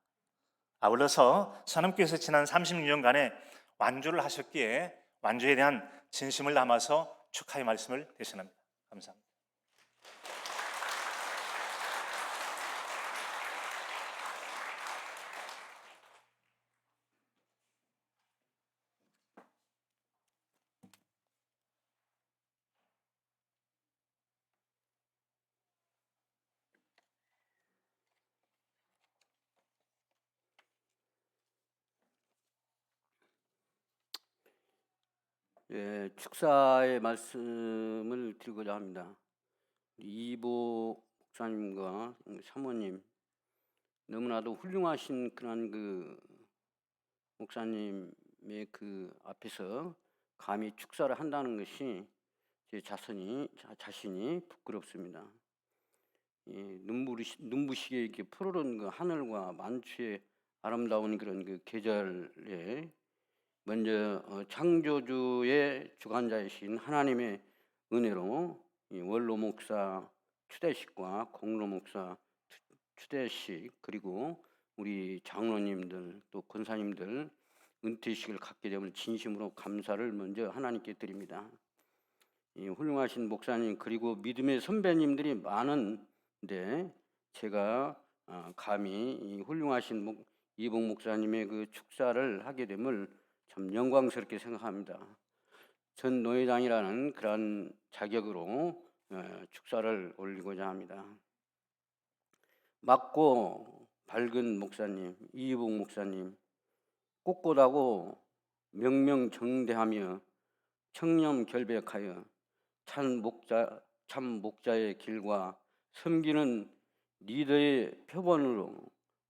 아울러서 선암교회에서 지난 36년간의 완주를 하셨기에 완주에 대한 진심을 담아서 축하의 말씀을 대신합니다. 감사합니다. 예, 축사의 말씀을 드리고자 합니다. 이보 목사님과 사모님 너무나도 훌륭하신 그런 그 목사님의 그 앞에서 감히 축사를 한다는 것이 제 자신이 부끄럽습니다. 눈부시게 이렇게 푸르른 그 하늘과 만추의 아름다운 그런 그 계절에 먼저 창조주의 주관자이신 하나님의 은혜로 원로 목사 추대식과 공로 목사 추대식 그리고 우리 장로님들 또 권사님들 은퇴식을 갖게 됨을 진심으로 감사를 먼저 하나님께 드립니다. 이 훌륭하신 목사님 그리고 믿음의 선배님들이 많은데 제가 감히 이 훌륭하신 이봉 목사님의 그 축사를 하게 됨을 참 영광스럽게 생각합니다. 전 노회장이라는 그런 자격으로 축사를 올리고자 합니다. 맑고 밝은 목사님, 이봉 목사님, 꼿꼿하고 명명정대하며 청렴결백하여 참 목자의 길과 섬기는 리더의 표본으로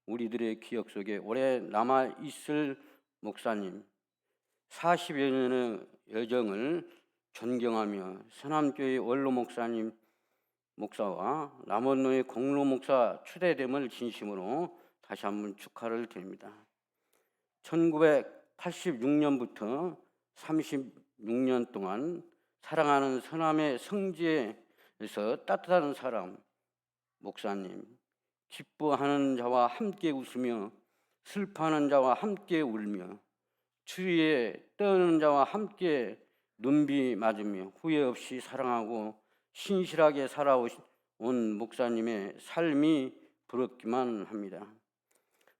우리들의 기억 속에 오래 남아 있을 목사님, 40여 년의 여정을 존경하며 서남교회 원로 목사와 남원로의 공로 목사 추대됨을 진심으로 다시 한번 축하를 드립니다. 1986년부터 36년 동안 사랑하는 서남의 성지에서 따뜻한 사람 목사님, 기뻐하는 자와 함께 웃으며 슬퍼하는 자와 함께 울며 추위에 떠는 자와 함께 눈비 맞으며 후회 없이 사랑하고 신실하게 살아온 목사님의 삶이 부럽기만 합니다.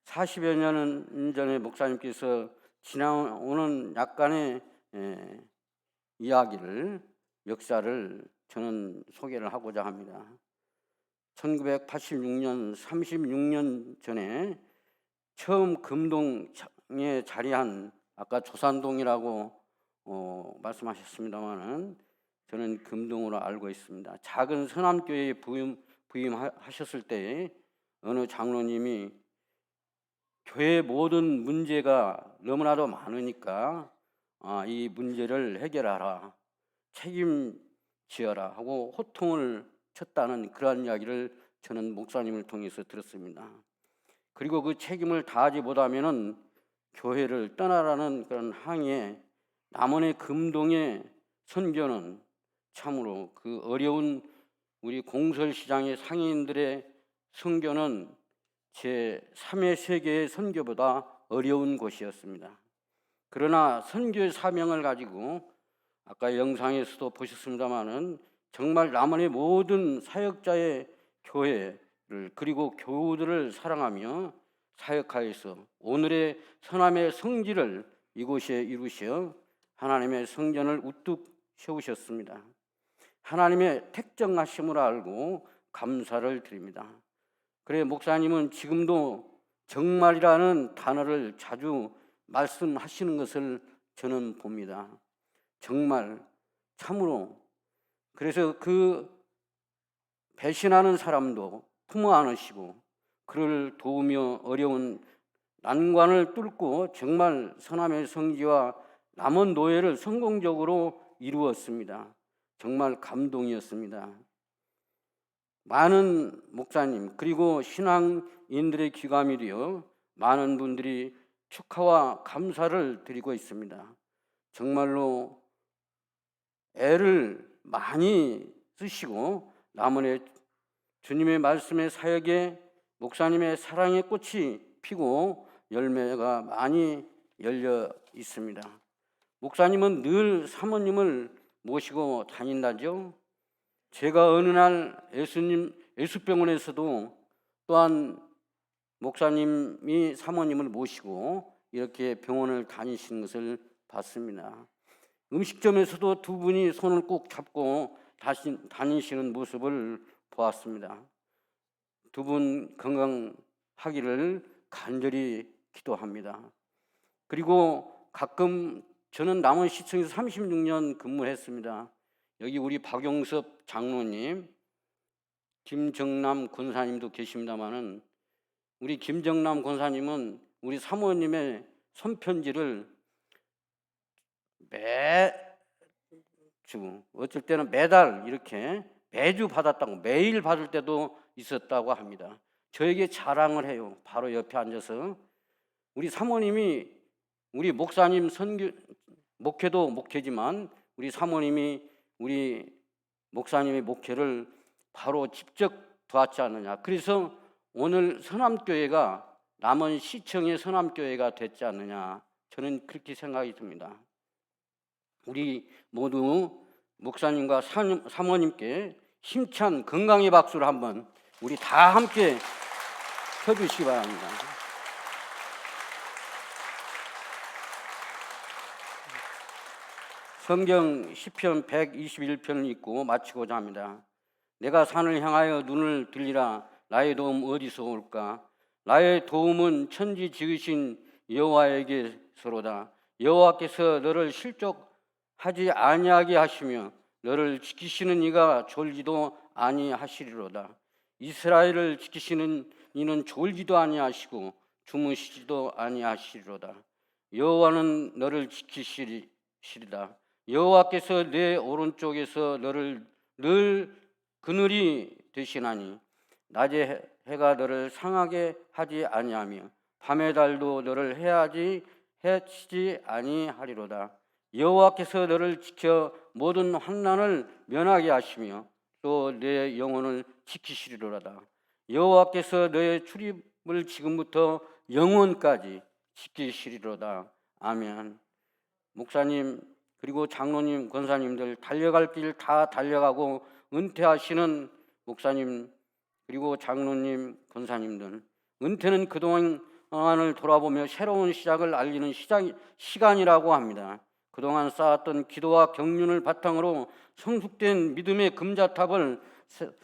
40여 년 전에 목사님께서 지나오는 약간의 이야기를 역사를 저는 소개를 하고자 합니다. 1986년 36년 전에 처음 금동에 자리한 아까 조산동이라고 말씀하셨습니다마는 저는 금동으로 알고 있습니다. 작은 서남교회의 부임하셨을 때 어느 장로님이 교회 모든 문제가 너무나도 많으니까 이 문제를 해결하라, 책임지어라 하고 호통을 쳤다는 그러한 이야기를 저는 목사님을 통해서 들었습니다. 그리고 그 책임을 다하지 못하면은 교회를 떠나라는 그런 항의에 남원의 금동의 선교는 참으로 그 어려운 우리 공설시장의 상인들의 선교는 제3의 세계의 선교보다 어려운 곳이었습니다. 그러나 선교의 사명을 가지고 아까 영상에서도 보셨습니다마는 정말 남원의 모든 사역자의 교회를 그리고 교우들을 사랑하며 사역하여서 오늘의 서남의 성지를 이곳에 이루시어 하나님의 성전을 우뚝 세우셨습니다. 하나님의 택정하심을 알고 감사를 드립니다. 그래 목사님은 지금도 정말이라는 단어를 자주 말씀하시는 것을 저는 봅니다. 정말 참으로. 그래서 그 배신하는 사람도 품어 안으시고 그를 도우며 어려운 난관을 뚫고 정말 서남의 성지와 남원 노예를 성공적으로 이루었습니다. 정말 감동이었습니다. 많은 목사님 그리고 신앙인들의 귀감이 되어 많은 분들이 축하와 감사를 드리고 있습니다. 정말로 애를 많이 쓰시고 남원의 주님의 말씀의 사역에 목사님의 사랑의 꽃이 피고 열매가 많이 열려 있습니다. 목사님은 늘 사모님을 모시고 다닌다죠. 제가 어느 날 예수병원에서도 또한 목사님이 사모님을 모시고 이렇게 병원을 다니시는 것을 봤습니다. 음식점에서도 두 분이 손을 꼭 잡고 다니시는 모습을 보았습니다. 두 분 건강하기를 간절히 기도합니다. 그리고 가끔 저는 남원시청에서 36년 근무했습니다. 여기 우리 박용섭 장로님, 김정남 권사님도 계십니다마는 우리 김정남 권사님은 우리 사모님의 손편지를 매주 어쩔 때는 매달 이렇게 매주 받았다고, 매일 받을 때도 있었다고 합니다. 저에게 자랑을 해요. 바로 옆에 앉아서 우리 사모님이 우리 목사님 목회도 목회지만 우리 사모님이 우리 목사님의 목회를 바로 직접 도왔지 않느냐. 그래서 오늘 서남교회가 남원시청의 서남교회가 됐지 않느냐. 저는 그렇게 생각이 듭니다. 우리 모두 목사님과 사모님께 힘찬 건강의 박수를 한번 우리 다 함께 쳐주시기 바랍니다. 성경 시편 121편을 읽고 마치고자 합니다. 내가 산을 향하여 눈을 들리라. 나의 도움 어디서 올까? 나의 도움은 천지 지으신 여호와에게서로다. 여호와께서 너를 실족하지 아니하게 하시며 너를 지키시는 이가 졸지도 아니하시리로다. 이스라엘을 지키시는 이는 졸지도 아니하시고 주무시지도 아니하시리로다. 여호와는 너를 지키시리다. 여호와께서 내 오른쪽에서 너를 늘 그늘이 되시나니 낮에 해가 너를 상하게 하지 아니하며 밤의 달도 너를 해치지 아니하리로다. 여호와께서 너를 지켜 모든 환난을 면하게 하시며 또 내 영혼을 지키시리로다. 여호와께서 너의 출입을 지금부터 영원까지 지키시리로다. 아멘. 목사님 그리고 장로님, 권사님들 달려갈 길 다 달려가고 은퇴하시는 목사님 그리고 장로님, 권사님들 은퇴는 그동안을 돌아보며 새로운 시작을 알리는 시간이라고 합니다. 그동안 쌓았던 기도와 경륜을 바탕으로 성숙된 믿음의 금자탑을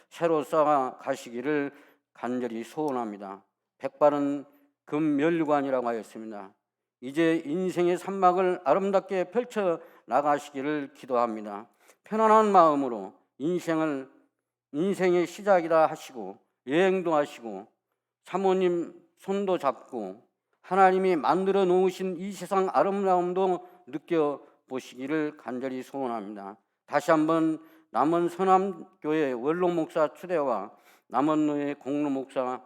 새로 쌓아 가시기를 간절히 소원합니다. 백발은 금면류관이라고 하였습니다. 이제 인생의 산막을 아름답게 펼쳐 나가시기를 기도합니다. 편안한 마음으로 인생을 인생의 시작이라 하시고 여행도 하시고 사모님 손도 잡고 하나님이 만들어 놓으신 이 세상 아름다움도 느껴보시기를 간절히 소원합니다. 다시 한번 남원 서남교회 원로 목사 추대와 남원로의 공로 목사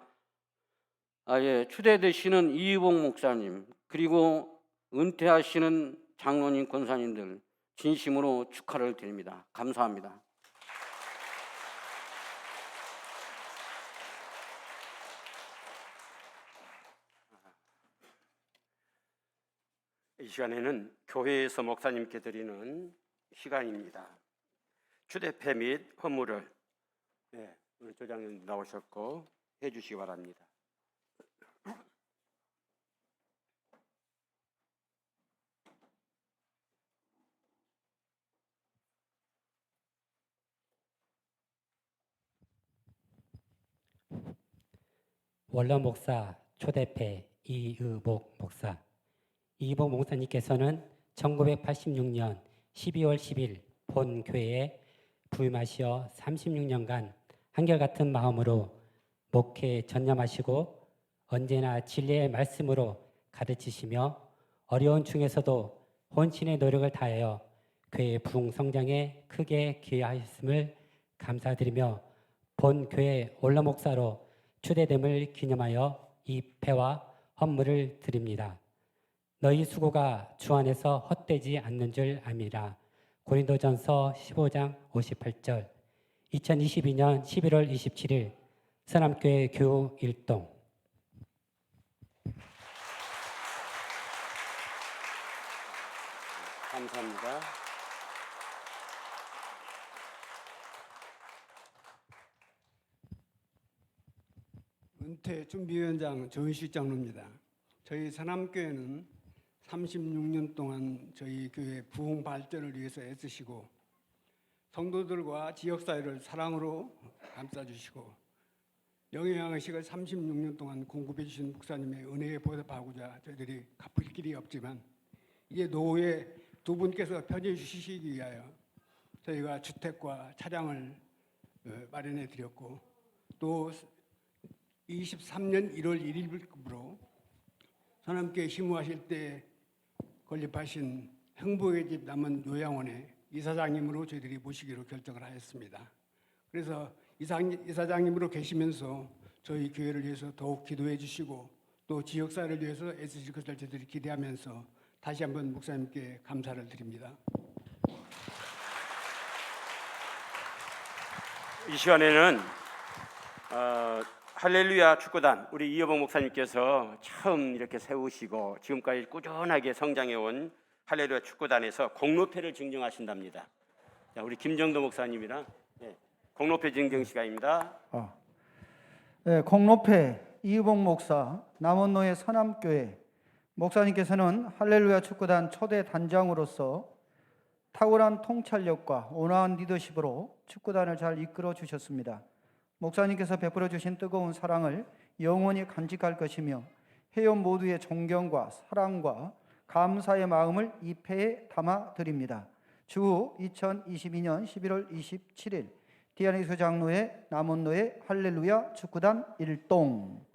추대되시는 이의복 목사님, 그리고 은퇴하시는 장로님, 권사님들 진심으로 축하를 드립니다. 감사합니다. 이 시간에는 교회에서 목사님께 드리는 시간입니다. 추대패 및 헌물을 우리 조장님 나오셨고 해주시기 바랍니다. 원로 목사 초대패 이의복 목사. 이의복 목사님께서는 1986년 12월 10일 본 교회에 부임하시어 36년간 한결같은 마음으로 목회에 전념하시고 언제나 진리의 말씀으로 가르치시며 어려운 중에서도 혼신의 노력을 다하여 교회의 부흥 성장에 크게 기여하셨음을 감사드리며 본 교회 원로 목사로 추대됨을 기념하여 이 패와 헌물을 드립니다. 너희 수고가 주 안에서 헛되지 않는 줄 압니다. 고린도전서 15장 58절. 2022년 11월 27일 서남교회 교우 일동. 감사합니다. 은퇴 준비위원장 조은식 장로입니다. 저희 서남교회는 36년 동안 저희 교회 부흥 발전을 위해서 애쓰시고 성도들과 지역사회를 사랑으로 감싸주시고 영예양식을 36년 동안 공급해 주신 목사님의 은혜에 보답하고자 저희들이 갚을 길이 없지만 이제 노후에 두 분께서 편히 주시기 위하여 저희가 주택과 차량을 마련해 드렸고 또 23년 1월 1일부로 서남교회 심우하실 때 건립하신 행복의 집 남원 요양원의 이사장님으로 저희들이 모시기로 결정을 하였습니다. 그래서 이사장님으로 계시면서 저희 교회를 위해서 더욱 기도해 주시고 또 지역사회를 위해서 애쓰실 것을 저희들이 기대하면서 다시 한번 목사님께 감사를 드립니다. 이 시간에는 할렐루야 축구단 우리 이여봉 목사님께서 처음 이렇게 세우시고 지금까지 꾸준하게 성장해온 할렐루야 축구단에서 공로패를 증정하신답니다. 자, 우리 김정도 목사님이랑 공로패 증정 시간입니다. 공로패 이의복 목사 남원로의 서남교회 목사님께서는 할렐루야 축구단 초대 단장으로서 탁월한 통찰력과 온화한 리더십으로 축구단을 잘 이끌어 주셨습니다. 목사님께서 베풀어 주신 뜨거운 사랑을 영원히 간직할 것이며 회원 모두의 존경과 사랑과 감사의 마음을 이 패에 담아 드립니다. 주 2022년 11월 27일 디아니수 장로의 남원로의 할렐루야 축구단 일동.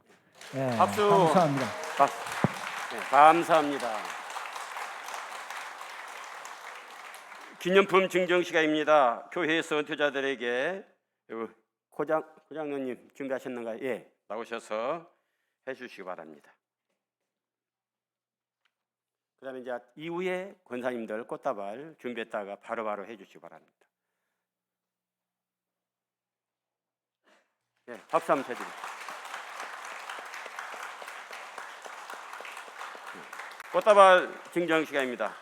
박수. 감사합니다. 박수. 감사합니다. 기념품 증정 시간입니다. 교회에서 은퇴자들에게 고장로님 준비하셨는가요? 예, 나오셔서 해주시기 바랍니다. 그다음에 이제 이후에 권사님들 꽃다발 준비했다가 바로바로 해주시기 바랍니다. 예, 박수 한번 쳐드립니다. 꽃다발 증정 시간입니다.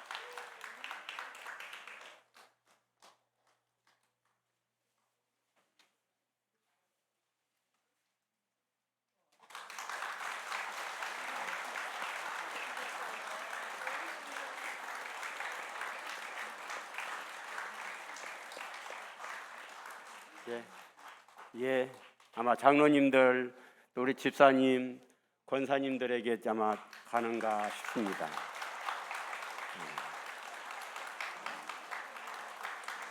예, 아마 장로님들, 또 우리 집사님, 권사님들에게 아마 가는가 싶습니다.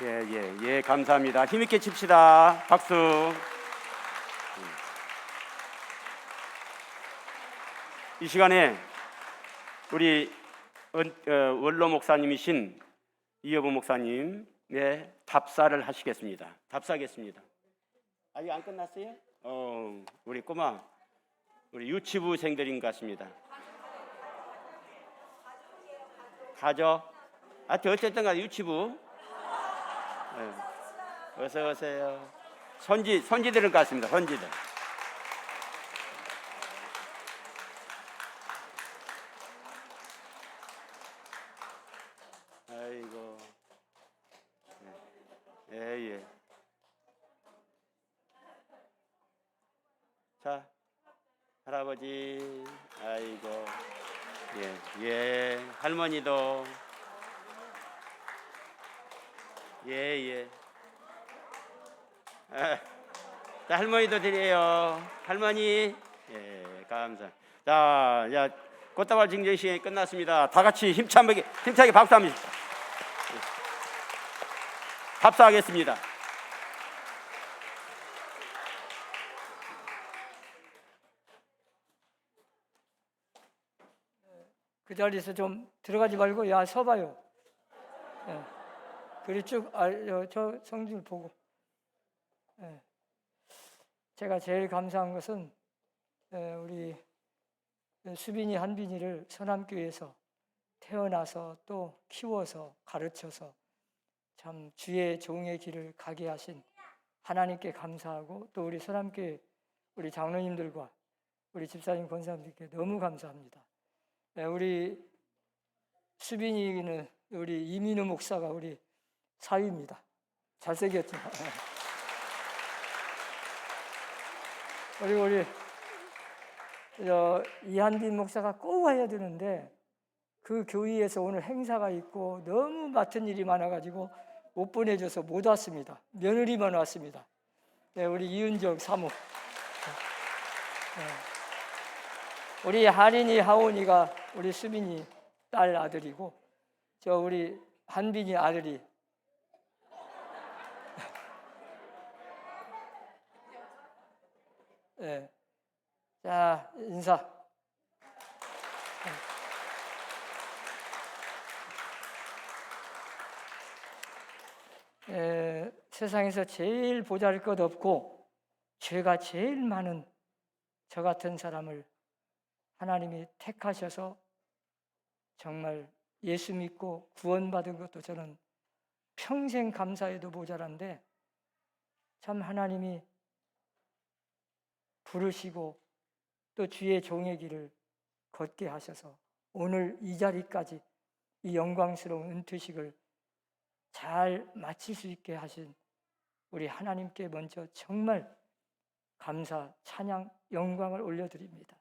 예, 감사합니다. 힘있게 칩시다. 박수. 이 시간에 우리 원로 목사님이신 이여부 목사님의 답사를 하시겠습니다. 답사하겠습니다. 아직 안 끝났어요? 우리 꼬마, 우리 유치부생들인 것 같습니다. 가죠? 어쨌든 간에 유치부. 어서 오세요. 선지들인 것 같습니다. 선지들. 아이고. 예. 자, 할아버지. 아이고. 예. 할머니도. 예. 자, 할머니도 드려요. 할머니. 예, 감사. 자, 꽃다발 증정 시간이 끝났습니다. 다 같이 힘차게 박수 한번 주십시오. 답사하겠습니다. 그 자리에서 좀 들어가지 말고 야 서봐요. 그리 쭉 저 성질 보고. 제가 제일 감사한 것은 우리 수빈이 한빈이를 서남교회에서 태어나서 또 키워서 가르쳐서 참 주의 종의 길을 가게 하신 하나님께 감사하고, 또 우리 서남교회 우리 장로님들과 우리 집사님 권사님들께 너무 감사합니다. 우리 수빈이는 우리 이민우 목사가 우리 사위입니다. 잘생겼죠. 그리고 우리 이한빈 목사가 꼭 와야 되는데 그 교회에서 오늘 행사가 있고 너무 맡은 일이 많아가지고 못 보내줘서 못 왔습니다. 며느리만 왔습니다. 우리 이은정 사모. 우리 한인이 하온이가 우리 수빈이 딸 아들이고, 저 우리 한빈이 아들이 자, 인사. 세상에서 제일 보잘것없고 죄가 제일 많은 저 같은 사람을 하나님이 택하셔서 정말 예수 믿고 구원받은 것도 저는 평생 감사해도 모자란데, 참 하나님이 부르시고 또 주의 종의 길을 걷게 하셔서 오늘 이 자리까지 이 영광스러운 은퇴식을 잘 마칠 수 있게 하신 우리 하나님께 먼저 정말 감사, 찬양, 영광을 올려드립니다.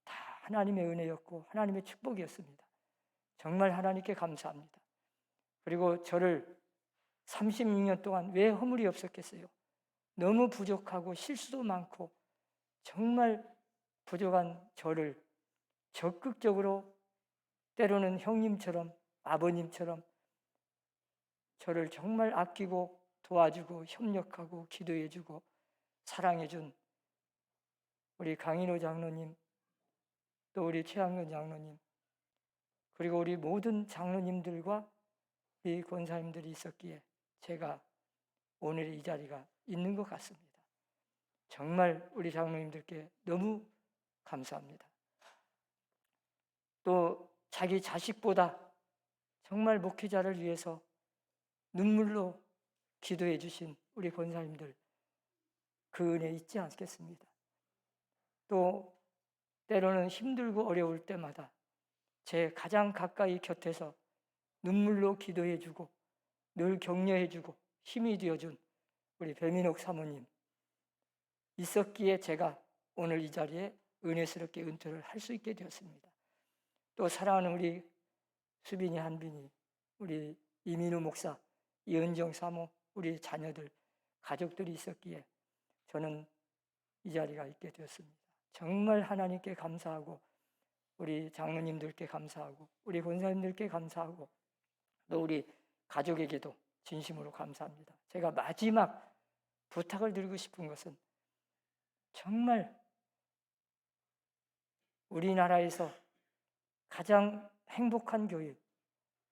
다 하나님의 은혜였고 하나님의 축복이었습니다. 정말 하나님께 감사합니다. 그리고 저를 36년 동안 왜 허물이 없었겠어요? 너무 부족하고 실수도 많고 정말 부족한 저를 적극적으로, 때로는 형님처럼 아버님처럼 저를 정말 아끼고 도와주고 협력하고 기도해주고 사랑해준 우리 강인호 장로님, 또 우리 최양근 장로님, 그리고 우리 모든 장로님들과 우리 권사님들이 있었기에 제가 오늘 이 자리가 있는 것 같습니다. 정말 우리 장로님들께 너무 감사합니다. 또 자기 자식보다 정말 목회자를 위해서 눈물로 기도해 주신 우리 권사님들, 그 은혜 잊지 않겠습니다. 또 때로는 힘들고 어려울 때마다 제 가장 가까이 곁에서 눈물로 기도해 주고 늘 격려해 주고 힘이 되어준 우리 배민옥 사모님 있었기에 제가 오늘 이 자리에 은혜스럽게 은퇴를 할 수 있게 되었습니다. 또 사랑하는 우리 수빈이, 한빈이, 우리 이민우 목사, 이은정 사모, 우리 자녀들, 가족들이 있었기에 저는 이 자리가 있게 되었습니다. 정말 하나님께 감사하고 우리 장로님들께 감사하고 우리 권사님들께 감사하고 또 우리 가족에게도 진심으로 감사합니다. 제가 마지막 부탁을 드리고 싶은 것은 정말 우리나라에서 가장 행복한 교육,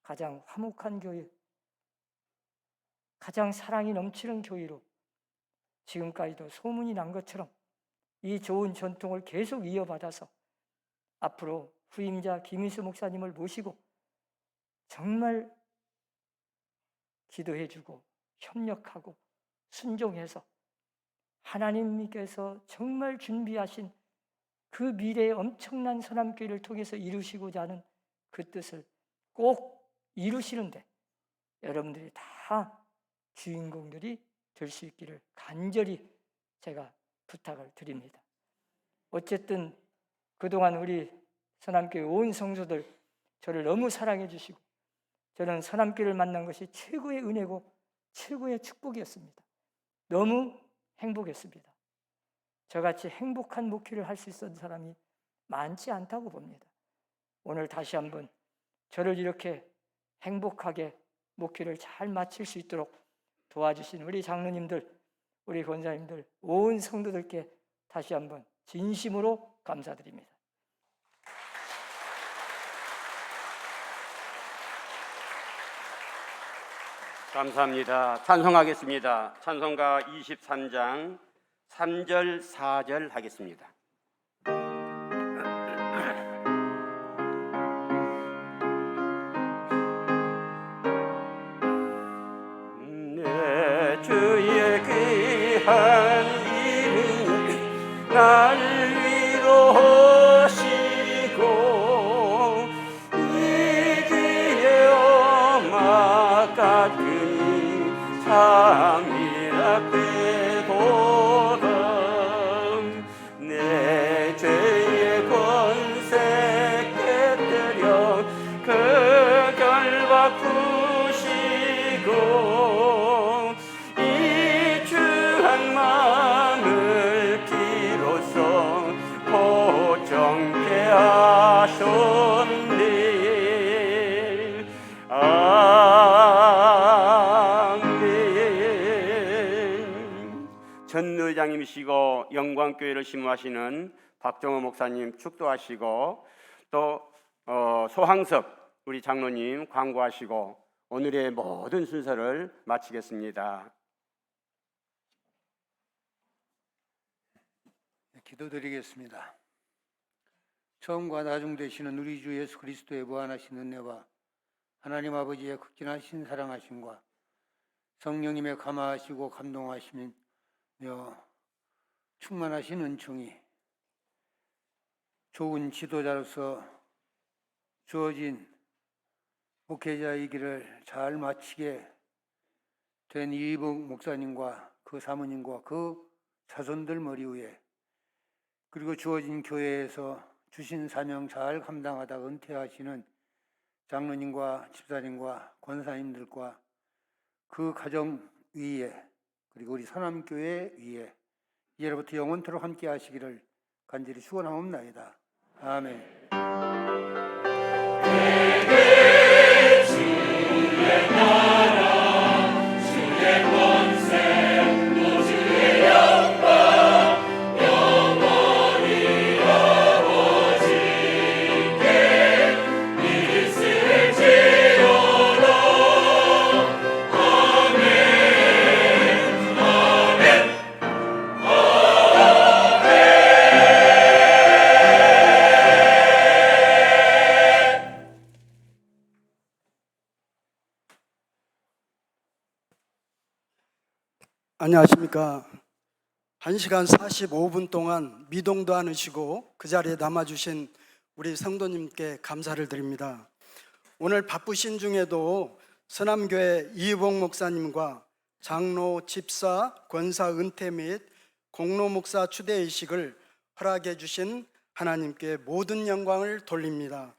가장 화목한 교육, 가장 사랑이 넘치는 교회로 지금까지도 소문이 난 것처럼 이 좋은 전통을 계속 이어받아서 앞으로 후임자 김인수 목사님을 모시고 정말 기도해주고 협력하고 순종해서 하나님께서 정말 준비하신 그 미래의 엄청난 선함교회를 통해서 이루시고자 하는 그 뜻을 꼭 이루시는데 여러분들이 다 주인공들이 될 수 있기를 간절히 제가 부탁을 드립니다. 어쨌든 그동안 우리 선함교회 온 성도들 저를 너무 사랑해 주시고 저는 선함교회를 만난 것이 최고의 은혜고 최고의 축복이었습니다. 너무 행복했습니다. 저같이 행복한 목회를 할 수 있었던 사람이 많지 않다고 봅니다. 오늘 다시 한번 저를 이렇게 행복하게 목회를 잘 마칠 수 있도록 도와주신 우리 장로님들, 우리 권사님들, 온 성도들께 다시 한번 진심으로 감사드립니다. 감사합니다. 찬송하겠습니다. 찬송가 23장 3절 4절 하겠습니다. 내 주의 귀한 이름 날 위로하시고 이기의 엄마 같은 참이라 되도다. 내 죄의 권세 깨뜨려 그 결과 푸시고 이 주한 마음을 비로소 보정케 하셨네. 전의장님이시고 영광교회를 심무하시는 박정호 목사님 축도하시고 또 소항섭 우리 장로님 광고하시고 오늘의 모든 순서를 마치겠습니다. 기도드리겠습니다. 처음과 나중 되시는 우리 주 예수 그리스도의 무한하신 은혜와 하나님 아버지의 극진하신 사랑하심과 성령님의 감화하시고 감동하시며 충만하신 은총이 좋은 지도자로서 주어진 목회자의 길을 잘 마치게 된 이복 목사님과 그 사모님과 그 자손들 머리 위에 그리고 주어진 교회에서 주신 사명 잘 감당하다 은퇴하시는 장로님과 집사님과 권사님들과 그 가정 위에 그리고 우리 선함교회 위에 이제부터 영원토록 함께 하시기를 간절히 축원하옵나이다. 아멘. 주의 나라 주의 권세 또 주의 영광 영원히 아버지께 있을지어다. 아멘 아멘 안녕하십니까. 1시간 45분 동안 미동도 않으시고 그 자리에 남아주신 우리 성도님께 감사를 드립니다. 오늘 바쁘신 중에도 선함교회 이복 목사님과 장로, 집사, 권사 은퇴 및 공로 목사 추대의식을 허락해 주신 하나님께 모든 영광을 돌립니다.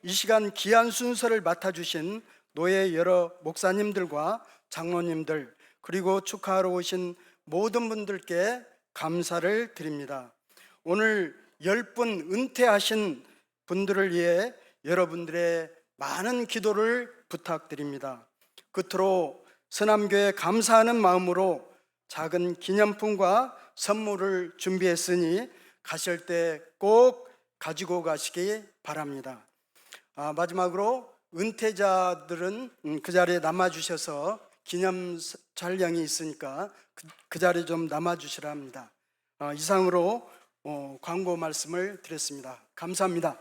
이 시간 귀한 순서를 맡아주신 노예 여러 목사님들과 장로님들 그리고 축하하러 오신 모든 분들께 감사를 드립니다. 오늘 10분 은퇴하신 분들을 위해 여러분들의 많은 기도를 부탁드립니다. 끝으로 서남교회 감사하는 마음으로 작은 기념품과 선물을 준비했으니 가실 때 꼭 가지고 가시기 바랍니다. 마지막으로 은퇴자들은 그 자리에 남아주셔서 기념 촬영이 있으니까 그 자리에 좀 남아주시라 합니다. 이상으로 광고 말씀을 드렸습니다. 감사합니다.